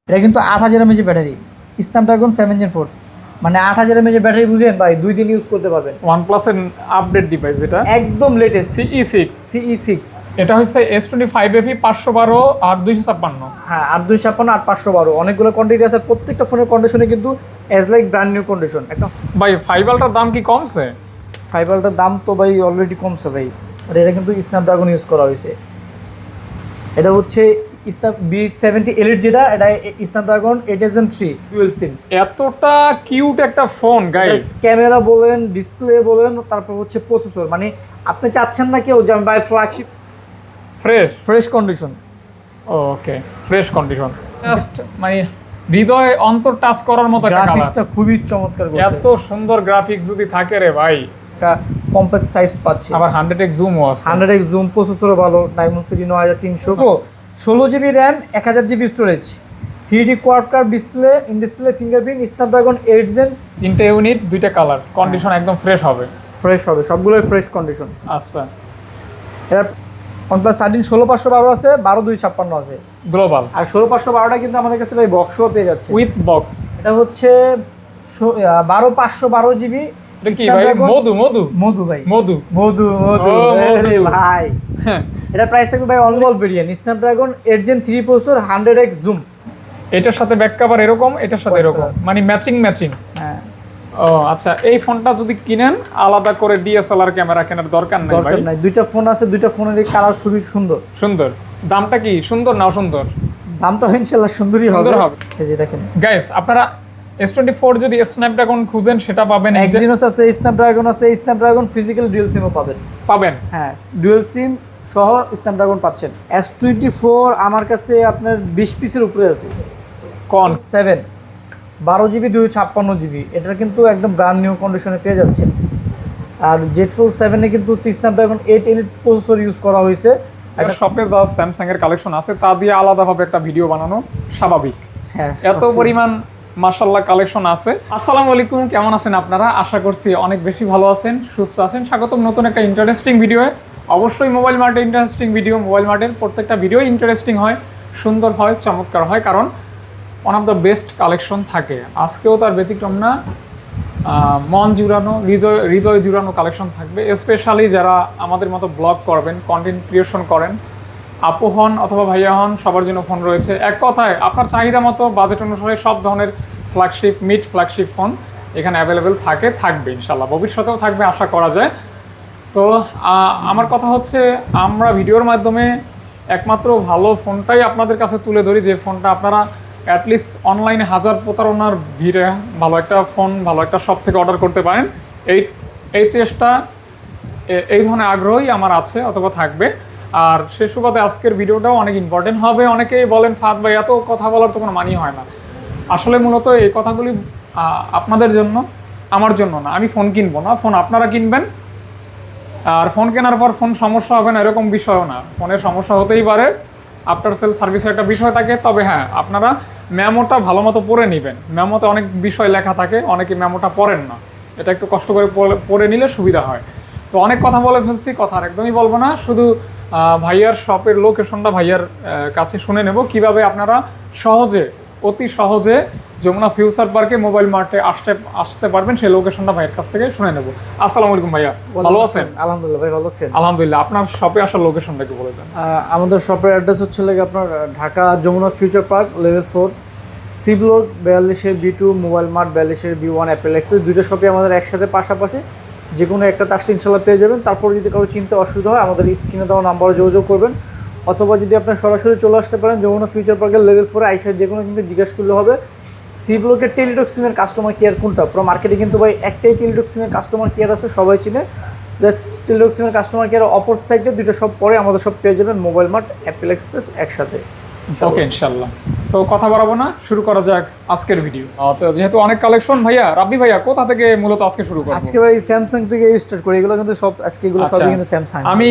এটা কিন্তু 8000 mAh battery, Snapdragon 7 Gen 4, মানে 8000 mAh ব্যাটারি বুঝেন ভাই, 2 দিন ইউজ করতে পারবেন। OnePlus এর আপডেট ডিভাইস এটা, একদম লেটেস্ট CE6 এটা হচ্ছে S25FE 512 আর 256। হ্যাঁ, 8256 আর 512 অনেকগুলো কোয়ান্টিটি আছে, প্রত্যেকটা ফোনের কন্ডিশনে কিন্তু as like brand new condition. একটা ভাই 5 আলট্রার দাম কি কমছে? 5 আলট্রার দাম তো ভাই অলরেডি কমছে ভাই, আর এটা কিন্তু স্ন্যাপড্রাগন ইউজ করা হয়েছে। এটা হচ্ছে B70 Elite, যেটা এটা স্ন্যাপড্রাগন 8 Gen 3 ডুয়াল সিম। এতটা কিউট একটা ফোন গাইস, ক্যামেরা বলেন, ডিসপ্লে বলেন, তারপর হচ্ছে প্রসেসর, মানে আপনি চাচ্ছেন না কেউ যে আমি ভাই ফ্ল্যাগশিপ ফ্রেশ কন্ডিশন। ওকে, ফ্রেশ কন্ডিশন, জাস্ট মানে হৃদয় অন্তর টাচ করার মতো একটা গ্রাফিক্সটা খুবই চমৎকার করছে। এত সুন্দর গ্রাফিক্স যদি থাকে রে ভাই, একটা কম্প্যাক্ট সাইজ পাচ্ছি, আবার 100x জুমও আছে। 100x জুম, প্রসেসরও ভালো, Dimensity 9300, 16GB RAM, 1000GB storage, 3D quad curve display, in display fingerprint, Snapdragon 8 Gen, 3টে ইউনিট, 2টা কালার, কন্ডিশন একদম ফ্রেশ হবে। ফ্রেশ হবে, সবগুলোই ফ্রেশ কন্ডিশন। আচ্ছা, এর OnePlus 13 16512 আছে, 12256 আছে গ্লোবাল। আর 16512টা কিন্তু আমাদের কাছে ভাই বক্সও পেয়ে যাচ্ছে উইথ বক্স। এটা হচ্ছে 12512GB। এটা কি ভাই? মধু ভাই, মধু। আরে ভাই, এটা প্রাইস থাকবে ভাই only variant Snapdragon 8 Gen 3 processor, 100x zoom. এটার সাথে ব্যাক কভার এরকম, এটার সাথে এরকম, মানে ম্যাচিং। হ্যাঁ, ও আচ্ছা, এই ফোনটা যদি কিনেন আলাদা করে ডিএসএলআর ক্যামেরা কেনার দরকার নাই ভাই। দুইটা ফোন আছে, দুইটা ফোনের কালার খুবই সুন্দর। দামটা কি সুন্দর না সুন্দর? দামটা ইনশাআল্লাহ সুন্দরই হবে। এই যে দেখেন গাইস, আপনারা S24 যদি স্ন্যাপড্রাগন খুঁজেন সেটা পাবেন। Exynos আছে, স্ন্যাপড্রাগন আছে, স্ন্যাপড্রাগন ফিজিক্যাল ডুয়াল সিমও পাবেন। হ্যাঁ, ডুয়াল সিম সহ স্ন্যাপড্রাগন পাচ্ছেন। S24 আমার কাছে আপনার 20 পিসের উপরে আছে। কোন 7 12GB 256GB, এটা কিন্তু একদম ব্র্যান্ড নিউ কন্ডিশনে পেয়ে যাচ্ছেন। আর Z Fold 7 এ কিন্তু স্ন্যাপড্রাগন 8 Elite প্রসেসর ইউজ করা হয়েছে। একটা শপে যা স্যামসাং এর কালেকশন আছে তা দিয়ে আলাদাভাবে একটা ভিডিও বানানো স্বাভাবিক। হ্যাঁ, এত পরিমাণ মাশাআল্লাহ কালেকশন আছে। আসসালামু আলাইকুম, কেমন আছেন আপনারা? আশা করছি অনেক বেশি ভালো আছেন, সুস্থ আছেন। স্বাগতম নতুন একটা ইন্টারেস্টিং ভিডিওয়ে। অবশ্যই মোবাইল মার্টে ইন্টারেস্টিং ভিডিও, মোবাইল মার্টের প্রত্যেকটা ভিডিও ইন্টারেস্টিং হয়, সুন্দর হয়, চমৎকার হয়, কারণ one of the best collection থাকে। আজকেও তার ব্যতিক্রম না, মন জুড়ানো, হৃদয় জুড়ানো কালেকশন থাকবে। স্পেশালি যারা আমাদের মতো ব্লগ করবেন, কন্টেন্ট ক্রিয়েশন করেন, আপু হন অথবা ভাইয়া হন, সবার জন্য ফোন রয়েছে। এক কথায় আপনার চাহিদা মতো বাজেট অনুসারে সব ধরনের ফ্ল্যাগশিপ ফোন এখানে অ্যাভেলেবেল থাকবে ইনশাল্লাহ, ভবিষ্যতেও থাকবে আশা করা যায়। তো আমার কথা হচ্ছে, আমরা ভিডিওর মাধ্যমে একমাত্র ভালো ফোনটাই আপনাদের কাছে তুলে ধরি, যে ফোনটা আপনারা অ্যাটলিস্ট অনলাইনে হাজার প্রতারণার ভিড়ে ভালো একটা ফোন ভালো একটা শপ থেকে অর্ডার করতে পারেন। এই চেষ্টা, এই ধরনের আগ্রহই আমার আছে অথবা থাকবে। আর সে সুবাদে আজকের ভিডিওটাও অনেক ইম্পর্টেন্ট হবে। অনেকেই বলেন ফাদ ভাই এত কথা বলার তো কোনো মানি হয় না। আসলে মূলত এই কথাগুলি আপনাদের জন্য, আমার জন্য না। আমি ফোন কিনবো না, ফোন আপনারা কিনবেন। আর ফোন কেনার পর ফোন সমস্যা হবে না এরকম বিষয়ও না, ফোনের সমস্যা হতেই পারে, আফটার সেল সার্ভিসের একটা বিষয় থাকে। তবে হ্যাঁ, আপনারা মেমোটা ভালো মতো পড়ে নেবেন। মেমোতে অনেক বিষয় লেখা থাকে, অনেকে মেমোটা পড়েন না, এটা একটু কষ্ট করে পড়ে নিলে সুবিধা হয়। তো অনেক কথা বলে ফেলছি, কথা আর একদমই বলবো না, শুধু ভাইয়ার শপের লোকেশনটা ভাইয়ার কাছে শুনে নেব, কিভাবে আপনারা অতি সহজে যমুনা ফিউচার পার্কে মোবাইল মার্টে আসতে পারবেন, সেই লোকেশনটা ভাইয়ের কাছ থেকে শুনে নেব। আসসালামু আলাইকুম ভাইয়া, ভালো আছেন? আলহামদুলিল্লাহ ভাই, ভালো আছেন? আলহামদুলিল্লাহ। আপনার শপে আসার লোকেশনটা একটু বলে দেন। আমাদের শপের অ্যাড্রেস হচ্ছে আপনার Dhaka Jamuna Future Park level 4, C block 42 B2, Mobile Mart 42 B1 Apple Express. দুটো শপে আমাদের একসাথে পাশাপাশি, যে কোনো একটা আসলে ইনশাল্লাহ পেয়ে যাবেন। তারপর যদি কারো চিনতে অসুবিধা হয় আমাদের স্ক্রিনে দেওয়া নাম্বারে যোগাযোগ করবেন, অথবা যদি আপনার সরাসরি চলে আসতে পারেন যমুনা ফিউচার পার্কের লেভেল 4 আইসা যে কোনো কিন্তু জিজ্ঞেস করলে হবে সি ব্লকের টেলিটক সিমের কাস্টমার কেয়ার কোনটা। পুরো মার্কেটে কিন্তু ভাই একটাই টেলিটক সিমের কাস্টমার কেয়ার আছে, সবাই চিনে। টেলিটক সিমের কাস্টমার কেয়ার অপর সাইডে দুটো সব পরে আমাদের সব পেয়ে যাবেন মোবাইল মার্ট অ্যাপেল এক্সপ্রেস একসাথে। ওকে, ইনশাআল্লাহ। সো কথা বাড়াবো না, শুরু করা যাক আজকের ভিডিও। তো যেহেতু অনেক কালেকশন, ভাইয়া রাব্বি ভাইয়া কোথা থেকে মূলত আজকে শুরু করব? আজকে ভাই স্যামসাং থেকে স্টার্ট করি, এগুলো কিন্তু সব আজকে এগুলো সবই কিন্তু স্যামসাং। আমি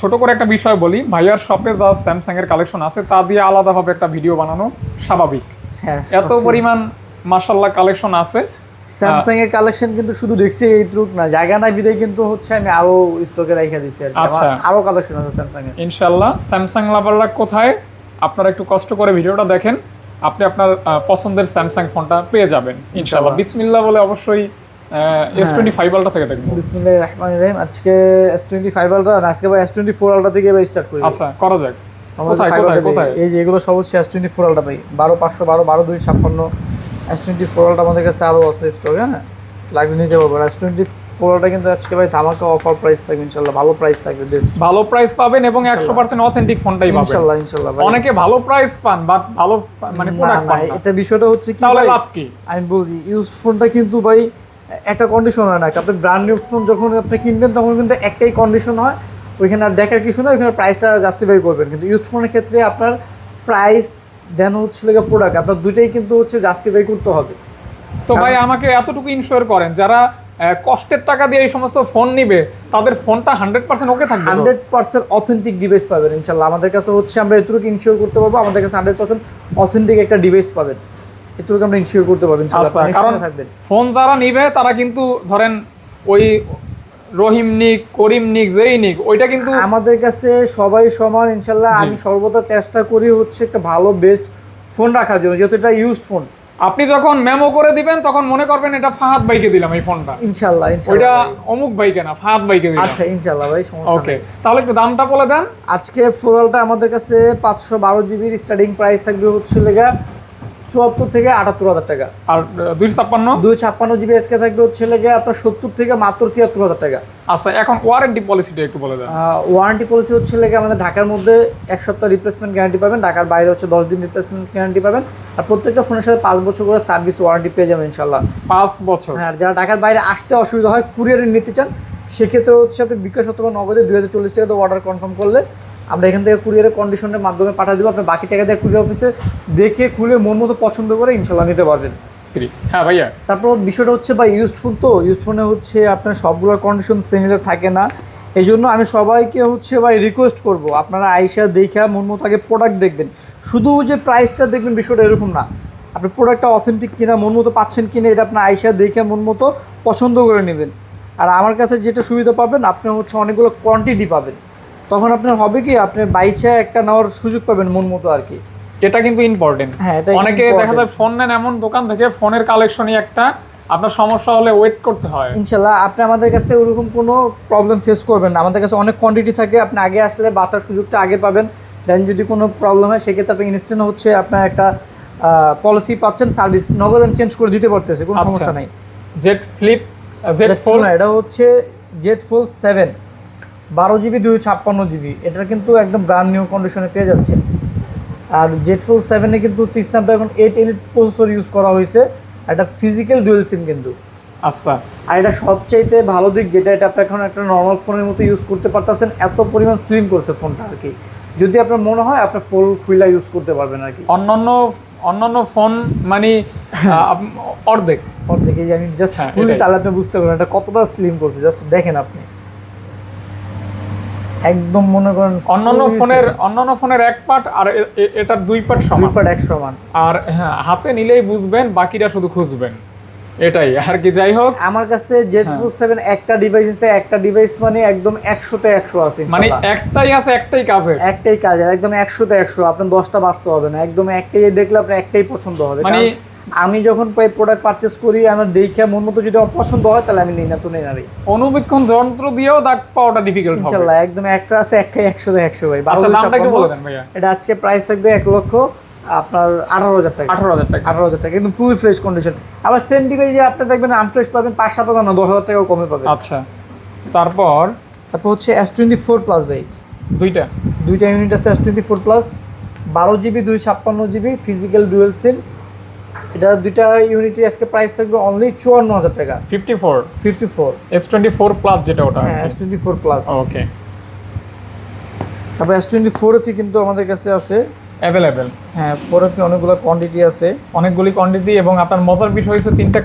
ছোট করে একটা বিষয় বলি, ভাইয়ার শপে যা স্যামসাং এর কালেকশন আছে তা দিয়ে আলাদাভাবে একটা ভিডিও বানানো স্বাভাবিক। হ্যাঁ, এত পরিমাণ মাশাআল্লাহ কালেকশন আছে। স্যামসাং এর কালেকশন কিন্তু শুধু দেখছি এই ট্রুক না, জায়গা নাই বিদায় কিন্তু হচ্ছে আমি আরো স্টকে রাখা দিছি আর আরো কালেকশন আছে স্যামসাং এর। ইনশাআল্লাহ স্যামসাং লাভাররা কোথায়, আপনারা একটু কষ্ট করে ভিডিওটা দেখেন, আপনি আপনার পছন্দের স্যামসাং ফোনটা পেয়ে যাবেন ইনশাআল্লাহ। বিসমিল্লাহ বলে অবশ্যই S25 আলট্রা থেকে দেখবো। বিসমিল্লাহির রাহমানির রহিম। আজকে S25 আলট্রা না, আজকে ভাই S24 আলট্রা থেকে ভাই স্টার্ট করি। আচ্ছা, করা যাক। কোথায় কোথায় কোথায়? এই যে এগুলো সব হচ্ছে S24 আলট্রা ভাই, 12512, 12256। S24 আলট্রা আমাদের কাছে আরো আছে স্টক, হ্যাঁ লাগলে নিতে পারবেন। S24 আলট্রা কিন্তু আজকে ভাই ধামাকা অফার প্রাইস থাকবে ইনশাআল্লাহ, ভালো প্রাইস থাকবে, বেস্ট ভালো প্রাইস পাবেন এবং 100% অথেন্টিক ফোনটাই পাবেন ইনশাআল্লাহ ইনশাআল্লাহ ভাই। অনেকে ভালো প্রাইস পান বাট ভালো মানে প্রোডাক্ট পান না। এটা বিষয়টা হচ্ছে কি তাহলে ভাই, লাভ কি? আমি বলছি ইউজ ফোনটা কিন্তু ভাই একটা কন্ডিশন হয় না। আপনি ব্র্যান্ড নিউ ফোন যখন আপনি কিনবেন তখন কিন্তু একটাই কন্ডিশন হয়, ওইখানে আর দেখার কিছু না, ওইখানে প্রাইসটা জাস্টিফাই করবেন। কিন্তু ইউজ ফোনের ক্ষেত্রে আপনার প্রাইস দেন হচ্ছে লাগে প্রোডাক্ট, আপনার দুইটাই কিন্তু হচ্ছে জাস্টিফাই করতে হবে। তো ভাই আমাকে এতটুকু ইনশিওর করেন, যারা কষ্টের টাকা দিয়ে এই সমস্ত ফোন নিবে তাদের ফোনটা 100% ওকে থাকবে, 100% অথেন্টিক ডিভাইস পাবেন ইনশাআল্লাহ। আমাদের কাছে হচ্ছে আমরা এতটুকু ইনশিওর করতে পারবো, আমাদের কাছে 100% অথেন্টিক একটা ডিভাইস পাবেন, এতটুকু আমরা ইনশিওর করতে পারবো ইনশাআল্লাহ। কারণ ফোন যারা নিবে তারা কিন্তু ধরেন ওই রহিম নিক, করিম নিক, যেই নিক, ওইটা কিন্তু আমাদের কাছে সবাই সমান ইনশাআল্লাহ। আমি সর্বদা চেষ্টা করি হচ্ছে একটা ভালো বেস্ট ফোন রাখার জন্য, যেহেতু এটা ইউজড ফোন। আপনি যখন মেমো করে দিবেন তখন মনে করবেন এটা ফাহাদ ভাইকে দিলাম এই ফোনটা, ইনশাআল্লাহ ওইটা ইনশাআল্লাহ অমুক ভাইকে না, ফাহাদ ভাইকে দিলাম। আচ্ছা ইনশাআল্লাহ ভাই, সমস্যা ওকে, নেই। তাহলে একটু দামটা বলে দেন। আজকে ফোরালটা আমাদের কাছে 512 জিবির স্টার্টিং প্রাইস থাকবে হচ্ছে লেগা 74 থেকে 78,000 টাকা। আর 256 256 জিবি আজকে থাকবে হচ্ছে লেগে আপনার 70 থেকে মাত্র 73,000 টাকা। আচ্ছা, এখন ওয়ারেন্টি পলিসিটা একটু বলে দেন। ওয়ারেন্টি পলিসি হচ্ছে লেগে আমাদের ঢাকার মধ্যে 1 সপ্তাহ রিপ্লেসমেন্ট গ্যারান্টি পাবেন, ঢাকার বাইরে হচ্ছে 10 দিন রিপ্লেসমেন্ট গ্যারান্টি পাবেন। আর প্রত্যেকটা ফোনের সাথে 5 বছর করে সার্ভিস ওয়ারেন্টি পেয়ে যাবেন ইনশাআল্লাহ। 5 বছর। হ্যাঁ, যারা ঢাকার বাইরে আসতে অসুবিধা হয়, কুরিয়ারে নিতে চান, সেক্ষেত্রে হচ্ছে আপনি বিকাশ অথবা নগদে 2040 টাকা দিয়ে অর্ডার কনফার্ম করলে আমরা এখান থেকে কুরিয়ারের কন্ডিশনের মাধ্যমে পাঠিয়ে দেবো। আপনি বাকি টাকা দিয়ে কুরিয়ার অফিসে দেখে খুলে মন মতো পছন্দ করে ইনশাল্লাহ নিতে পারবেন। হ্যাঁ ভাইয়া, তারপর বিষয়টা হচ্ছে বা ইউজফুল, তো ইউজ ফোনে হচ্ছে আপনার সবগুলোর কন্ডিশন সিমিলার থাকে না। এই জন্য আমি সবাইকে হচ্ছে ভাই রিকোয়েস্ট করব, আপনারা আইসা দেখা মন মতো আগে প্রোডাক্ট দেখবেন, শুধু যে প্রাইসটা দেখবেন বিষয়টা এরকম না। আপনি প্রোডাক্টটা অথেন্টিক কিনা, মন মতো পাচ্ছেন কিনা, এটা আপনার আইসা দেখে মন মতো পছন্দ করে নেবেন। আর আমার কাছে যেটা সুবিধা পাবেন, আপনি হচ্ছে অনেকগুলো কোয়ান্টিটি পাবেন, তখন আপনার হবে কি আপনি বাইচা একটা নেওয়ার সুযোগ পাবেন মন মতো আর কি। এটা কিন্তু ইম্পর্টেন্ট। হ্যাঁ, এটা অনেকে দেখা যায় ফোন নেন এমন দোকান থেকে, ফোনের কালেকশনই একটা, আপনার সমস্যা হলে ওয়েট করতে হয়। ইনশাল্লাহ আপনি আমাদের কাছে ওরকম কোনো প্রবলেম ফেস করবেন না, আমাদের কাছে অনেক কোয়ান্টিটি থাকে, আপনি আগে আসলে বাঁচার সুযোগটা আগে পাবেন। দেন যদি কোনো প্রবলেম হয় সেক্ষেত্রে আপনি ইনস্ট্যান্ট হচ্ছে আপনার একটা পলিসি পাচ্ছেন, সার্ভিস নগদ চেঞ্জ করে দিতে পারতেছে, কোনো সমস্যা নাই। জেড ফ্লিপ, জেড ফোল্ড, এটা হচ্ছে জেড ফোল্ড 7 12 জিবি 256 জিবি, এটা কিন্তু একদম ব্র্যান্ড নিউ কন্ডিশনে পেয়ে যাচ্ছে। আর জেড ফোল্ড 7-এ কিন্তু স্ন্যাপড্রাগন 8 এলিট প্রসেসর ইউজ করা হয়েছে, একটা ফিজিক্যাল ডুয়েল সিম কিন্তু। আচ্ছা, আর এটা সবচাইতে ভালো দিক যেটা, এটা আপনি এখন একটা নর্মাল ফোনের মতো ইউজ করতে পারতেছেন, এত পরিমাণ স্লিম করছে ফোনটা আর কি। যদি আপনার মনে হয় আপনি ফুল খুইলা ইউজ করতে পারবেন আর কি। অন্যান্য ফোন মানে অর্ধেক এই যে আমি জাস্ট খুলি, তাহলে আপনি বুঝতে পারবেন এটা কতটা স্লিম করছে, জাস্ট দেখেন আপনি। একদম মনে করেন অন্যান্য ফোনের এক পার্ট আর এটার 2 পার্ট সমান, 2 পার্ট এক সমান। আর হ্যাঁ, হাতে নিলেই বুঝবেন, বাকিটা শুধু খুঁজবেন, এটাই আর কি। যাই হোক, আমার কাছে জেড ফোল্ড 7 একটা ডিভাইস আছে, একটা ডিভাইস মানে একদম 100-তে 100 আছে, মানে একটাই আছে, একটাই কাজের একদম 100-তে 100। আপনার 10টা বাঁচতে হবে না, একদম একটাই দেখলে আপনার একটাই পছন্দ হবে। মানে আমি যখন প্রোডাক্ট পারচেজ করি, আমার দেখে মন মতো যদি আমার পছন্দ হয় তাহলে আমি নিই না, তো নেই না। অনুবীক্ষণ যন্ত্র দিয়েও দাগ পাওয়াটা ডিফিকাল্ট হবে ইনশাআল্লাহ। একদম একটা আছে, একটাই 100-তে 100 ভাই। আচ্ছা, দামটা একটু বলে দেন ভাইয়া। এটা আজকে প্রাইস থাকবে 1 লক্ষ আপনার 18,000 টাকা। 18,000 টাকা একদম ফুল ফ্রেশ কন্ডিশন। আবার সেম ডিভাইসে আপনি দেখবেন আনফ্রেশ পাবেন 5-7,000 না 10,000 টাকাও কমে পাবেন। আচ্ছা, তারপর হচ্ছে S24 প্লাস ভাই, দুইটা ইউনিট আছে S24 plus, 12 GB 256 GB physical dual SIM. এটা দুইটা ইউনিটের আজকে প্রাইস থাকবে অনলি 54,000 টাকা। 54 S24 প্লাস যেটা, ওটা হ্যাঁ S24 প্লাস। ওকে, তারপর S24 এফ কিন্তু আমাদের কাছে আছে অ্যাভেলেবেল। হ্যাঁ, 4 এফ অনেকগুলো কোয়ান্টিটি আছে, অনেকগুলি কোয়ান্টিটি। এবং আপনার মজার বিষয় হচ্ছে 3টা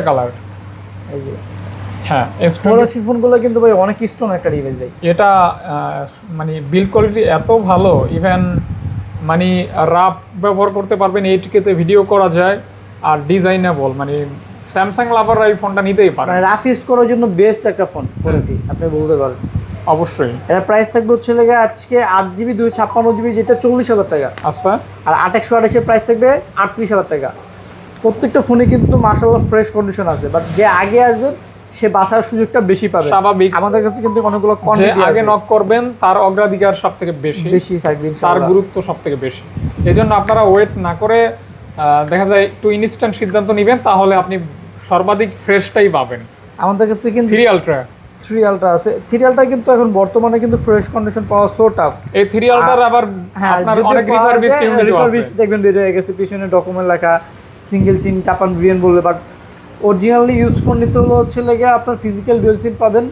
কালার, এই যে হ্যাঁ। S4 এফ ফোনগুলো কিন্তু ভাই অনেক স্ট্রং একটা ডিভাইস ভাই। এটা মানে বিল্ড কোয়ালিটি এত ভালো, ইভেন মানে রাফ ব্যবহার করতে পারবেন, 8K-তে ভিডিও করা যায়। আর ডিজাইনেবল, মানে স্যামসাং লাভাররা এই ফোনটা নিতেই পারে, মানে রাফ ইউজ করার জন্য বেস্ট একটা ফোন 4 এফ আপনি বলতে পারেন। অবশ্যই। এটার প্রাইস থাকবে হচ্ছে লেগে আজকে 8GB 256GB, যেটা 40,000 টাকা। আচ্ছা, আর 8/128 এর প্রাইস থাকবে 38,000 টাকা। প্রত্যেকটা ফোনে কিন্তু মাশাআল্লাহ ফ্রেশ কন্ডিশন আছে, বাট যে আগে আসবে সে বাঁচার সুযোগটা বেশি পাবে। স্বাভাবিক, আমাদের কাছে কিন্তু অনেকগুলো যে কোয়ান্টিটি আগে আছে, নক করবেন তার অগ্রাধিকার সবথেকে বেশি বেশি থাকবে তার ইনশাআল্লাহ। গুরুত্ব সবথেকে বেশি। এজন্য আপনারা ওয়েট না করে দেখা যায় একটু ইনস্ট্যান্ট সিদ্ধান্ত নেবেন, তাহলে আপনি সর্বাধিক ফ্রেশটাই পাবেন। আমাদের কাছে কিন্তু 3 আলট্রা 3 আলট্রা আছে। 3 আলট্রা কিন্তু এখন বর্তমানে কিন্তু ফ্রেশ কন্ডিশন পাওয়া সো টাফ। এই 3 আলট্রার আবার হ্যাঁ, আপনার যদি অনেক পাওয়া রিফারবিশড যায়, ইউনিটও আছে। রিফারবিশড দেখবেন বের হয়ে গেছে, পিছনে ডকুমেন্ট লেখা সিঙ্গেল সিম জাপান ভেরিয়েন্ট বলবে, বাট অরিজিনালি ইউজ ফোন নিতে হলে হচ্ছে লেগে আপনার ফিজিক্যাল ডুয়েল সিম পাবেন,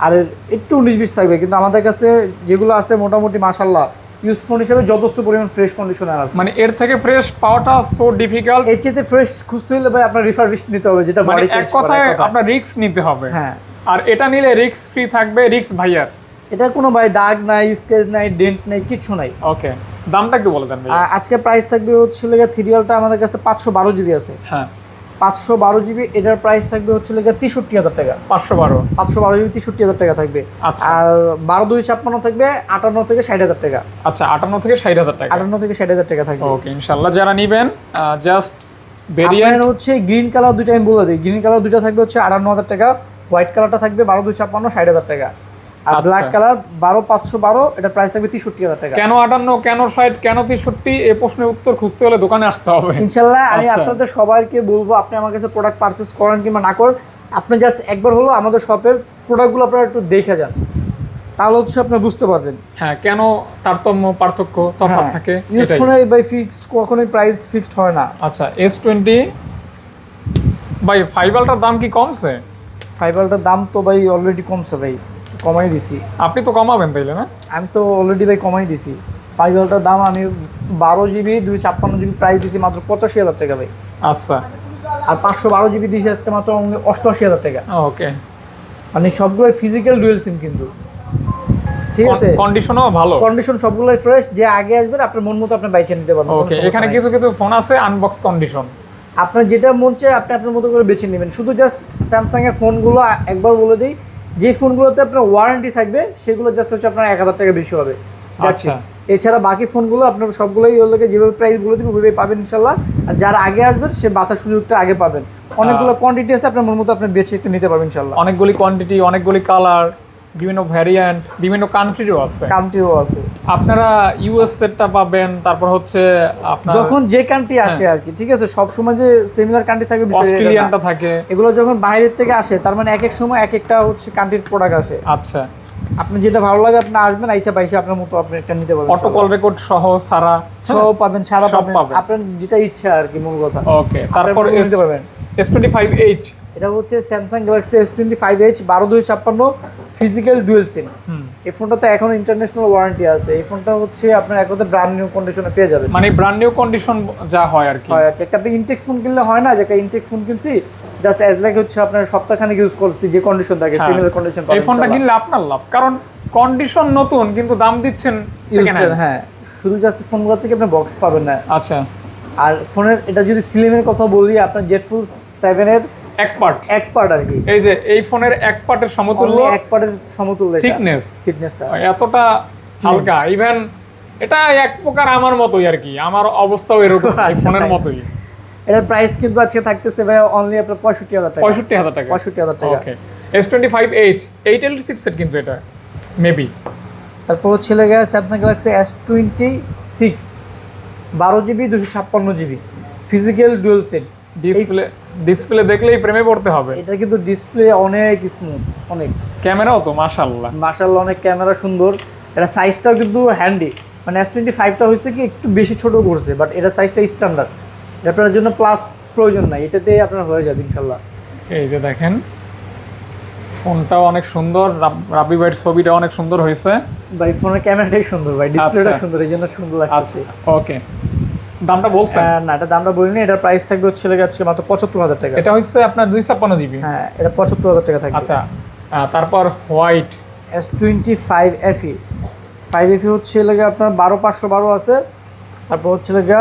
আর একটু 19-20 থাকবে। কিন্তু আমাদের কাছে যেগুলো আছে মোটামুটি মাশাআল্লাহ ইউজ ফোন হিসেবে যথেষ্ট পরিমাণ ফ্রেশ কন্ডিশনে আছে। মানে এর থেকে ফ্রেশ পাওয়াটা সো ডিফিকাল্ট। এর চেয়ে ফ্রেশ খুঁজতে হলে ভাই আপনার রিফারবিশড নিতে হবে, যেটা মানে বডি এক চেঞ্জ কথায় করে। আপনার রিস্ক নিতে হবে। হ্যাঁ, আর এটা নিলে রিস্ক ফ্রি থাকবে, রিস্ক ভাইয়ার। এটা কোনো ভাই দাগ নাই, স্কেচ নাই, ডেন্ট নাই, কিচ্ছু নাই। ওকে, দামটা একটু বলে দেন ভাই। আজকে প্রাইস থাকবে হচ্ছে লেগে 3 আলটা আমাদের কাছে 512GB আছে। হ্যাঁ, 512GB, এটার প্রাইস থাকবে হচ্ছে লেগে 63,000 টাকা। 512 512GB 63,000 টাকা থাকবে। আচ্ছা। আর 12/256 থাকবে 58 থেকে 60,000 টাকা। আচ্ছা, 58 থেকে 60,000 টাকা। 58 থেকে 60,000 টাকা থাকবে। ওকে, ইনশাআল্লাহ যারা নেবেন জাস্ট ভেরিয়েন্ট আপনার হচ্ছে গ্রিন কালার দুইটা আমি বলে দিই, গ্রিন কালার দুইটা থাকবে হচ্ছে 58,000 টাকা, হোয়াইট কালারটা থাকবে 12/256 60,000 টাকা, আর আচ্ছা। ব্ল্যাক কালার 12/512 এটা প্রাইস থাকবে 63,000 টাকা। কেন 58, কেন 60, কেন 63, এই প্রশ্নের উত্তর খুঁজতে হলে দোকানে আসতে হবে। ইনশাআল্লাহ আমি আচ্ছা। আপনাদের সবাইকে বলবো, আপনি আমার কাছে প্রোডাক্ট পারচেজ করেন কিংবা না করেন, আপনি জাস্ট একবার হলো আমাদের শপের প্রোডাক্টগুলো আপনারা একটু দেখে যান, তাহলে হচ্ছে আপনি বুঝতে পারবেন। হ্যাঁ, কেন তারতম্য পার্থক্য তফাৎ থাকে ইউজ এটাই। ফোনে বাই ফিক্সড কখনোই প্রাইস ফিক্সড হয় না। আচ্ছা, S20 ভাই 5 আলটার দাম কি কমছে? 5 আলটার দাম তো ভাই অলরেডি কমছে ভাই, কমাই দিছি। আপনি তো কমাবেন তাইলে না? আমি তো অলরেডি ভাই কমাই দিছি। 5 আলটার দাম আমি 12GB 256GB প্রাইস দিছি মাত্র 85,000 টাকা ভাই। আচ্ছা, আর 512GB দিয়েছি আজকে মাত্র 88,000 টাকা। ওকে। মানে সবগুলো ফিজিক্যাল ডুয়েল সিম কিন্তু, ঠিক আছে, কন্ডিশনও ভালো। কন্ডিশন সবগুলোই ফ্রেশ। যে আগে আসবেন আপনার মন মতো আপনি বাইছে নিতে পারবেন। ওকে, এখানে কিছু কিছু ফোন আছে আনবক্স কন্ডিশন। আপনার যেটা মন চায় আপনি আপনার মতো করে বেছে নেবেন। শুধু জাস্ট স্যামসাং এর ফোনগুলো একবার বলে দিই, যে ফোনগুলোতে আপনার ওয়ারেন্টি থাকবে সেগুলো জাস্ট হচ্ছে আপনার 1,000 টাকা বেশি হবে। আচ্ছা। এছাড়া বাকি ফোনগুলো আপনার সবগুলোই ওর লাগে যেভাবে প্রাইস বলে দিব ওইভাবে পাবেন ইনশাল্লাহ। আর যারা আগে আসবেন সে বাঁচার সুযোগটা আগে পাবেন। অনেকগুলো কোয়ান্টিটি আছে, আপনার মন মতো আপনি বেছে একটু নিতে পারবেন ইনশাল্লাহ। অনেকগুলি কোয়ান্টিটি, অনেকগুলি কালার, বিভিন্ন ভ্যারিয়েন্ট, বিভিন্ন কান্ট্রিরও আছে। কান্ট্রিও আছে। আপনারা ইউএস সেটটা পাবেন, তারপর হচ্ছে আপনার যখন যে কান্ট্রি আসে আর কি, ঠিক আছে, সব সময় যে সিমিলার কান্ট্রি থাকবে বিষয়টা এটা না। অস্ট্রেলিয়ানটা থাকে। এগুলো যখন বাইরের থেকে আসে তার মানে এক এক সময় এক একটা হচ্ছে কান্ট্রির প্রোডাক্ট আসে। আচ্ছা, আপনি যেটা ভালো লাগে আপনি আসবেন, আইসা পাইসা আপনার মতো আপনি একটা নিতে পারবেন। অটো কল রেকর্ড সহ সারা সব পাবেন, ছাড়া সব পাবেন, পাবেন। আপনার যেটা ইচ্ছা আর কি, মূল কথা। ওকে, তারপর আপনি নিতে পারবেন। S25H, এটা হচ্ছে Samsung Galaxy S25H 12/256 physical dual SIM. এই ফোনটাতে এখন ইন্টারন্যাশনাল ওয়ারেন্টি আছে। এই ফোনটা হচ্ছে আপনার একদম ব্র্যান্ড নিউ কন্ডিশনে পেয়ে যাবেন। মানে ব্র্যান্ড নিউ কন্ডিশন যা হয় আর কি। হয় আর কি, একটা আপনি ইনটেক ফোন কিনলে হয় না যে একটা ইনটেক ফোন কিনছি জাস্ট অ্যাজ লাইক হচ্ছে আপনার সপ্তাহখানেক ইউজ করছি, যে কন্ডিশন থাকে সিমিলার কন্ডিশন পাবেন। এই ফোনটা কিনলে আপনার লাভ, কারণ কন্ডিশন নতুন কিন্তু দাম দিচ্ছেন সেকেন্ড হ্যান্ড। হ্যাঁ, শুধু জাস্ট ফোনগুলো থেকে আপনি বক্স পাবেন না। আচ্ছা, আর ফোনের এটা যদি সিলিমের কথা বলি, আপনার জেটফুল 7 এর এক পার্ট আর কি, এই যে এই ফোনের এক পার্টের সমতুল্য, এক পার্টের সমতুল্য থিকনেসটা এতটা হালকা। ইভেন এটা এক প্রকার আমার মতোই আর কি, আমার অবস্থাও এরকম এই ফোনের মতোই। এটার প্রাইস কিন্তু আজকে থাকতেছে ভাই অনলি আপনার 65,000 টাকা। 65,000 টাকা। 65,000 টাকা। ওকে, S25H 8L চিপসেট কিন্তু এটা মেবি। তারপর হচ্ছে লাগে Samsung Galaxy S26 12GB 256GB physical dual SIM. Display দেখলেই প্রেমে পড়তে হবে। এটা কিন্তু ডিসপ্লে অনেক স্মুথ, অনেক। ক্যামেরাও তো মাশাআল্লাহ অনেক ক্যামেরা সুন্দর। এটা সাইজটাও কিন্তু হ্যান্ডি। মানে S25টা হয়েছে কি একটু বেশি ছোট করছে, বাট এটা সাইজটা স্ট্যান্ডার্ড। আপনার জন্য প্লাস প্রয়োজন নাই, এটাতে আপনার হয়ে যাবে ইনশাল্লাহ। এই যে দেখেন ফোনটাও অনেক সুন্দর, রাবি ভাইয়ের ছবিটা অনেক সুন্দর হয়েছে ভাই। ফোনের ক্যামেরাটাই সুন্দর ভাই, ডিসপ্লেটা সুন্দর, এই জন্য সুন্দর লাগছে। ওকে, দামটা বলছেন? না, এটা দামটা বলিনি। এটার প্রাইস থাকবে হচ্ছে আজকে মাত্র 75,000 টাকা। এটা হচ্ছে আপনার 256GB। হ্যাঁ, এটা 75,000 টাকা থাকবে। আচ্ছা, তারপর হোয়াইট S25FE 5FE হচ্ছে লাগে আপনার 12/512 আছে। তারপর হচ্ছে লাগে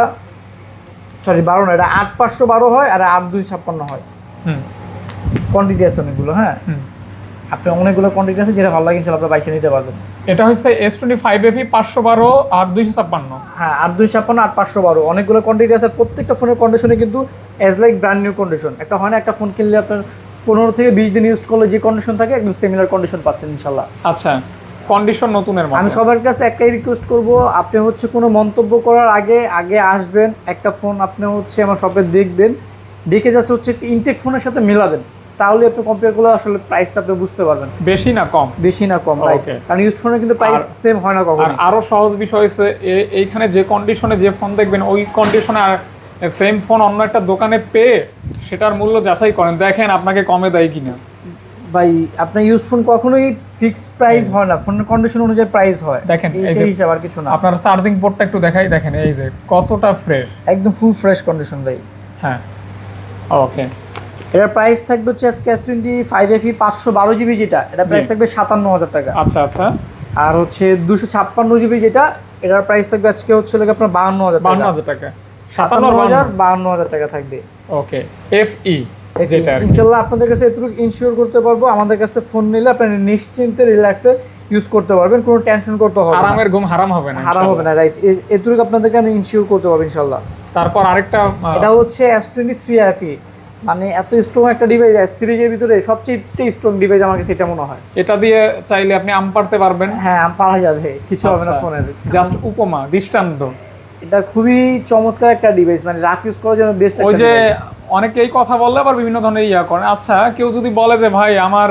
সরি 12 না, এটা 8/512 হয় আর 8/256 হয়। কোয়ান্টিটি আছে অনেকগুলো। হ্যাঁ, আপনি অনেকগুলো কোয়ান্টিটি আছে, যেটা ভালো লাগে ইনশাআল্লাহ আপনি বাইসে নিতে পারবেন। এটা হচ্ছে S25FE 512 আর 256। হ্যাঁ, 8 256 8 512 অনেকগুলো কোয়ান্টিটি আছে। প্রত্যেকটা ফোনের কন্ডিশনে কিন্তু as like brand new condition. একটা হয় না, একটা ফোন কিনলে আপনার 15 থেকে 20 দিন ইউজ করলে যে কন্ডিশন থাকে একদম সিমিলার কন্ডিশন পাচ্ছেন ইনশাআল্লাহ। আচ্ছা, কন্ডিশন নতুনের মতো। আমি সবার কাছে একটাই রিকোয়েস্ট করব, আপনি হচ্ছে কোনো মন্তব্য করার আগে আগে আসবেন, একটা ফোন আপনি হচ্ছে আমার শপে দেখবেন, দেখে জাস্ট হচ্ছে ইনটেক ফোনের সাথে মিলাবেন, তাহলে আপনি কম্পেয়ার করলে আসলে প্রাইসটা আপনি বুঝতে পারবেন বেশি না কম। বেশি না কম, রাইট। Okay. কারণ ইউজ ফোনের কিন্তু প্রাইস সেম হয় না আর কখনো। আরো সহজ বিষয় হচ্ছে এইখানে যে কন্ডিশনে যে ফোন দেখবেন ওই কন্ডিশনে আর সেম ফোন অন্য একটা দোকানে পেয়ে সেটার মূল্য যাচাই করেন, দেখেন আপনাকে কমে দেয় কিনা। ভাই আপনার ইউজ ফোন কখনোই ফিক্সড প্রাইস হয় না, ফোনের কন্ডিশন অনুযায়ী প্রাইস হয়। দেখেন এই এইটা যে হিসাব আর কিছু না। আপনার চার্জিং পোর্টটা একটু দেখাই, দেখেন এই যে কতটা ফ্রেশ, একদম ফুল ফ্রেশ কন্ডিশন ভাই। হ্যাঁ ওকে। এটার প্রাইস থাকবে হচ্ছে আজকে S25FE 512GB যেটা, এটা প্রাইস থাকবে 57,000 টাকা। আচ্ছা আচ্ছা। আর হচ্ছে 256GB যেটা, এটার প্রাইস থাকবে আজকে হচ্ছে লাগে আপনার 52,000 টাকা। 52,000 টাকা। 57,000 52,000 টাকা থাকবে। ওকে, FE যেটা আর কি। ইনশাআল্লাহ আপনাদের কাছে এতটুকু ইনশিওর করতে পারবো, আমাদের কাছে ফোন নিলে আপনি নিশ্চিন্তে রিল্যাক্সে ইউজ করতে পারবেন, কোনো টেনশন করতে হবে না, আরামের ঘুম হারাম হবে না, হারাম হবে না, রাইট। এতটুকু আপনাদেরকে আমি ইনশিওর করতে পারবো ইনশাআল্লাহ। তারপর আরেকটা এটা হচ্ছে S23FE, মানে এত স্ট্রং একটা ডিভাইস, সিরিজের ভিতরে সবচেয়ে স্ট্রং ডিভাইস আমার কাছে এটা মনে হয়। এটা দিয়ে চাইলে আপনি আম পারতে পারবেন। হ্যাঁ, পারা যাবে, কিছু হবে না ফোনের। জাস্ট উপমা দৃষ্টান্ত। এটা খুবই চমৎকার একটা ডিভাইস, মানে রাফ ইউজ করার জন্য বেস্ট ওই একটা যে ডিভাইস। অনেকেই কথা বললে আবার বিভিন্ন ধরনের ইয়া করেন। আচ্ছা, কেউ যদি বলে যে ভাই আমার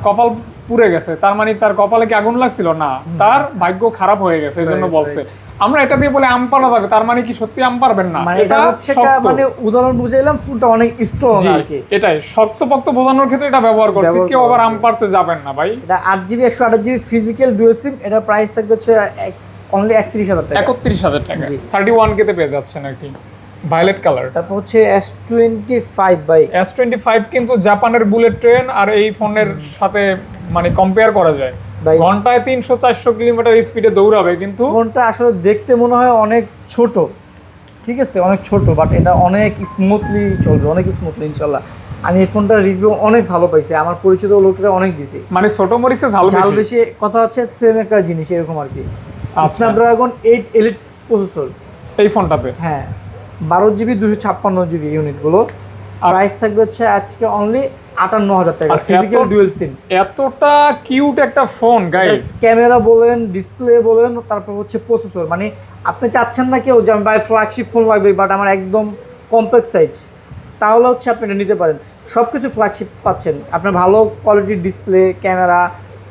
কপাল পুড়ে গেছে, তার মানে তার কপালে কি আগুন লাগছিল না, তার ভাগ্য খারাপ হয়ে গেছে এজন্য Right, বলছে। right. আমরা এটা দিয়ে বলে আম পারা যাবে, তার মানে কি সত্যি আম পারবেন না? মানে এটা হচ্ছে একটা মানে উদাহরণ বুঝাইলাম, ফোনটা অনেক স্ট্রং আর কি। এটাই শক্তপোক্ত বোঝানোর ক্ষেত্রে এটা ব্যবহার করছি, ব্যবহার কেউ আবার করা আম পারতে যাবেন না ভাই। এটা 8GB 128GB ফিজিক্যাল ডুয়াল সিম, এটা প্রাইস থাকবে হচ্ছে অনলি 31,000 টাকা। 31,000 টাকা, জি। 31K তে পেয়ে যাচ্ছেন আর কি, ভায়োলেট কালার। তারপর হচ্ছে S25 ভাই। S25 কিন্তু জাপানের বুলেট ট্রেন আর এই ফোনের সাথে মানে কম্পেয়ার করা যায়। ভাই ঘন্টায় 300-400 কিলোমিটার স্পিডে দৌড়াবে, কিন্তু ফোনটা আসলে দেখতে মনে হয় অনেক ছোট, ঠিক আছে, অনেক ছোট, বাট এটা অনেক স্মুথলি চলবে, অনেক স্মুথলি ইনশাআল্লাহ। আমি এই ফোনটার রিভিউ অনেক ভালো পাইছি, আমার পরিচিত লোকেরা অনেক দিছি। মানে ছোট মরিচে ঝাল ঝাল বেশি। বেশি কথা হচ্ছে সেম একটা জিনিস এরকম আর কি। আচ্ছা। স্ন্যাপড্রাগন 8 এলিট প্রসেসর, এই ফোনটাতে হ্যাঁ 12GB 256GB ইউনিটগুলো। প্রাইস থাকবে হচ্ছে আজকে অনলি 58,000 টাকা, আর ফিজিক্যাল এত- ডুয়াল সিম। এতটা কিউট একটা ফোন গাইস। ক্যামেরা বলেন, ডিসপ্লে বলেন, তারপর হচ্ছে প্রসেসর, মানে আপনি চাচ্ছেন না কেউ যে আমি ভাই ফ্ল্যাগশিপ ফোন লাগবে বাট আমার একদম কম্প্যাক্ট সাইজ, তাহলে হচ্ছে আপনি এটা নিতে পারেন। সব কিছু ফ্ল্যাগশিপ পাচ্ছেন, আপনার ভালো কোয়ালিটির display, camera,